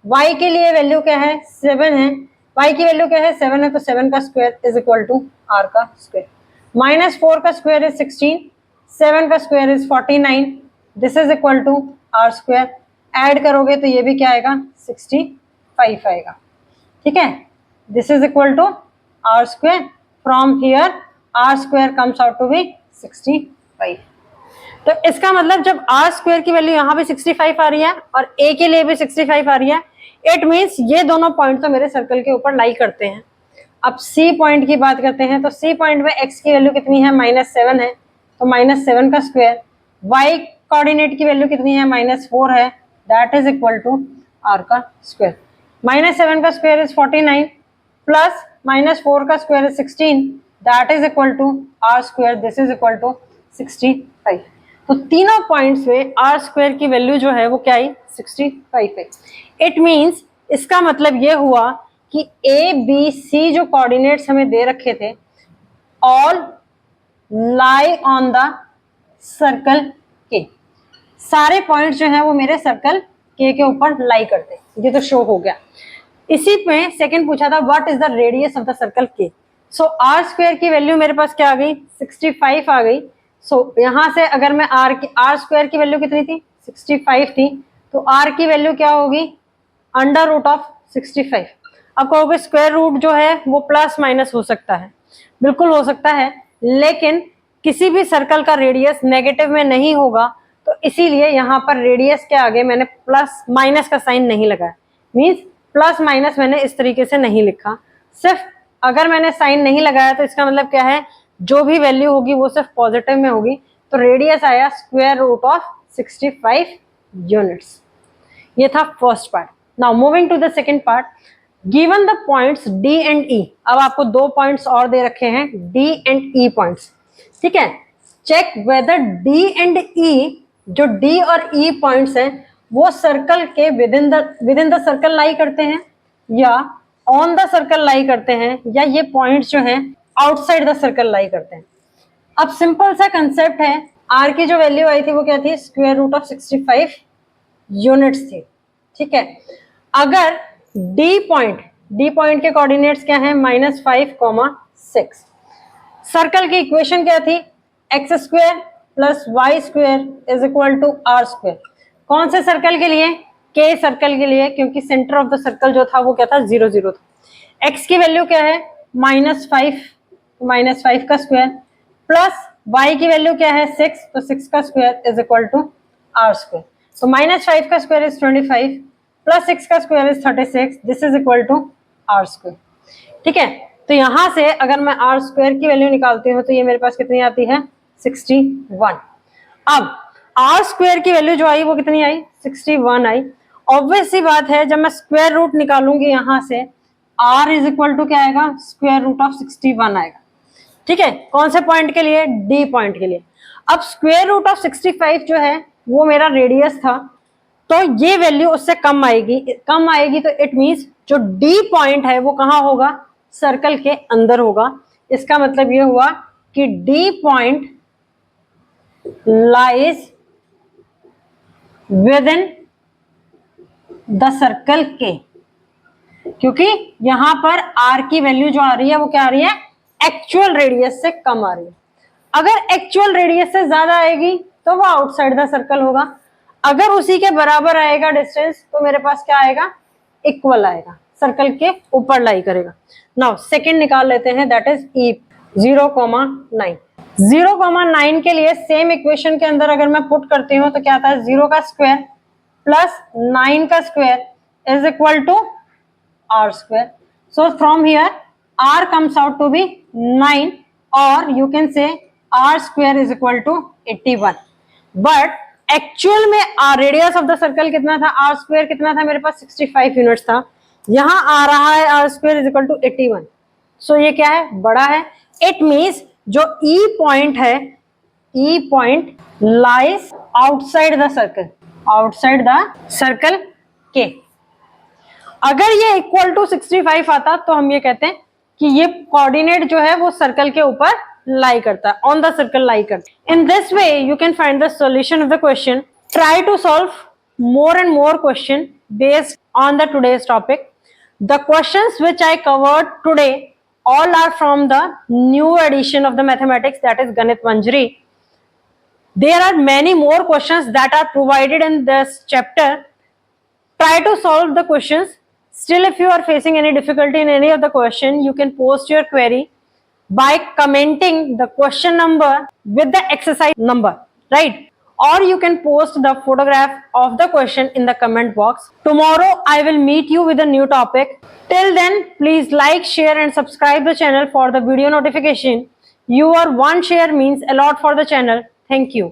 [SPEAKER 1] y के लिए वैल्यू क्या है, 7 है, y की वैल्यू क्या है, 7 है, तो 7 का square is equal to r का स्क्वायर। -4 का स्क्वायर इज 16, 7 का square is 49, this is equal to r square. Add करोगे तो ये भी क्या आएगा, 65 आएगा। ठीक है, this is equal to r square. From here r square comes out to be 65। तो इसका मतलब जब r स्क्वायर की वैल्यू यहाँ भी 65 आ रही है और a के लिए भी 65 आ रही है, इट मीन्स ये दोनों पॉइंट तो मेरे सर्कल के ऊपर लाई करते हैं। अब c पॉइंट की बात करते हैं, तो c पॉइंट में x की वैल्यू कितनी है, -7 है, तो -7 का स्क्वायर। y कोऑर्डिनेट की वैल्यू कितनी है, -4 है, that is equal to r का स्क्वायर। -7 का स्क्वायर इज 49 प्लस -4 का square is 16, that is equal to r square, this is equal to 65। तो तीनों पॉइंट्स में r स्क्वायर की वैल्यू जो है वो क्या आई, 65 है। इट मीन्स इसका मतलब ये हुआ कि a b c जो कोऑर्डिनेट्स हमें दे रखे थे, all lie on the circle के। सारे पॉइंट्स जो है वो मेरे सर्कल के ऊपर लाई करते हैं, ये तो शो हो गया। इसी में सेकंड पूछा था, what is the radius of the circle के। सो आर स्क्वायर की वैल्यू मेरे पास क्या आ गई, 65 आ गई। सो यहाँ से अगर मैं आर स्क्वायर की वैल्यू कितनी थी, 65 थी, तो आर की वैल्यू क्या होगी, √65। अब कहोगे स्क्वायर रूट जो है वो प्लस माइनस हो सकता है, बिल्कुल हो सकता है, लेकिन किसी भी सर्कल का रेडियस नेगेटिव में नहीं होगा, तो इसीलिए यहाँ पर रेडियस के आगे मैंने प्लस माइनस का साइन नहीं लगाया। मीन्स प्लस माइनस मैंने इस तरीके से नहीं लिखा, सिर्फ अगर मैंने साइन नहीं लगाया तो इसका मतलब क्या है, जो भी वैल्यू होगी वो सिर्फ पॉजिटिव में होगी। तो रेडियस आया √65 यूनिट्स। ये था first part. Now moving to the second part, given the points D and E। अब आपको दो पॉइंट्स और दे रखे हैं, D एंड E पॉइंट्स। ठीक है, check whether D and E, जो D और E पॉइंट्स हैं वो सर्कल के within the circle lie करते हैं या ऑन द सर्कल लाई करते हैं, या ये पॉइंट्स जो हैं आउटसाइड द सर्कल लाई करते हैं। अब सिंपल सा कंसेप्ट है, R की जो वैल्यू आई थी वो क्या थी, √65 यूनिट्स थी। ठीक है, अगर डी पॉइंट के कोऑर्डिनेट्स क्या है, -5,6। सर्कल की इक्वेशन क्या थी, x² + y² = r²। कौन से सर्कल के लिए, के सर्कल के लिए, क्योंकि सेंटर ऑफ द सर्कल जो था वो क्या था, 0 0 था। x की वैल्यू क्या है, -5 का स्क्वायर, प्लस y की वैल्यू क्या है, 6, तो 6 का स्क्वायर = r²। तो -5 का स्क्वायर इज 25 प्लस 6 का square is 36, this is equal to r²। ठीक है, तो यहां से अगर मैं r² की वैल्यू निकालती हूँ तो ये मेरे पास कितनी आती है, 61। अब r² की वैल्यू जो आई वो कितनी आई, 61 आई। ऑब्वियस सी बात है, जब मैं स्क्वायर रूट निकालूंगी यहां से, r इज इक्वल टू क्या आएगा, √61 आएगा। ठीक है, कौन से पॉइंट के लिए, डी पॉइंट के लिए। अब √65 जो है वो मेरा रेडियस था, तो ये वैल्यू उससे कम आएगी तो इट मींस जो डी पॉइंट है वो कहां होगा, सर्कल के अंदर होगा। इसका मतलब ये हुआ कि D point lies with in the circle के, क्योंकि यहां पर आर की वैल्यू जो आ रही है वो क्या आ रही है, एक्चुअल रेडियस से कम आ रही है। अगर एक्चुअल रेडियस से ज्यादा आएगी तो वो आउटसाइड द सर्कल होगा, अगर उसी के बराबर आएगा डिस्टेंस तो मेरे पास क्या आएगा, इक्वल आएगा, सर्कल के ऊपर लाई करेगा। नाउ सेकंड निकाल लेते हैं, दैट इज ई 0,9। 0,9 के लिए सेम इक्वेशन के अंदर अगर मैं पुट करती हूं तो क्या आता है, 0 का स्क्वायर प्लस 9 का square is equal to r²। So from here r comes out to be 9, or you can say r² is equal to 81। But actual में रेडियस ऑफ द सर्कल कितना था, r² कितना था, मेरे पास 65 यूनिट्स था। यहां आ रहा है r² इज इक्वल टू 81। सो ये क्या है, बड़ा है। इट मींस जो ई पॉइंट है, ई point lies outside the circle, outside the circle के। अगर ये इक्वल टू 65 आता तो हम ये कहते हैं कि ये कोऑर्डिनेट जो है वो सर्कल के ऊपर लाई करता है, ऑन द सर्कल लाई करता है। In this way you can find the solution of the question. Try to solve more and more question based on the today's topic. The questions which I covered today all are from the new edition of the mathematics, that is Ganit Manjari. There are many more questions that are provided in this chapter. Try to solve the questions. Still, if you are facing any difficulty in any of the question, you can post your query by commenting the question number with the exercise number, right? Or you can post the photograph of the question in the comment box. Tomorrow I will meet you with a new topic. Till then, please like, share and subscribe the channel for the video notification. Your one share means a lot for the channel. Thank you.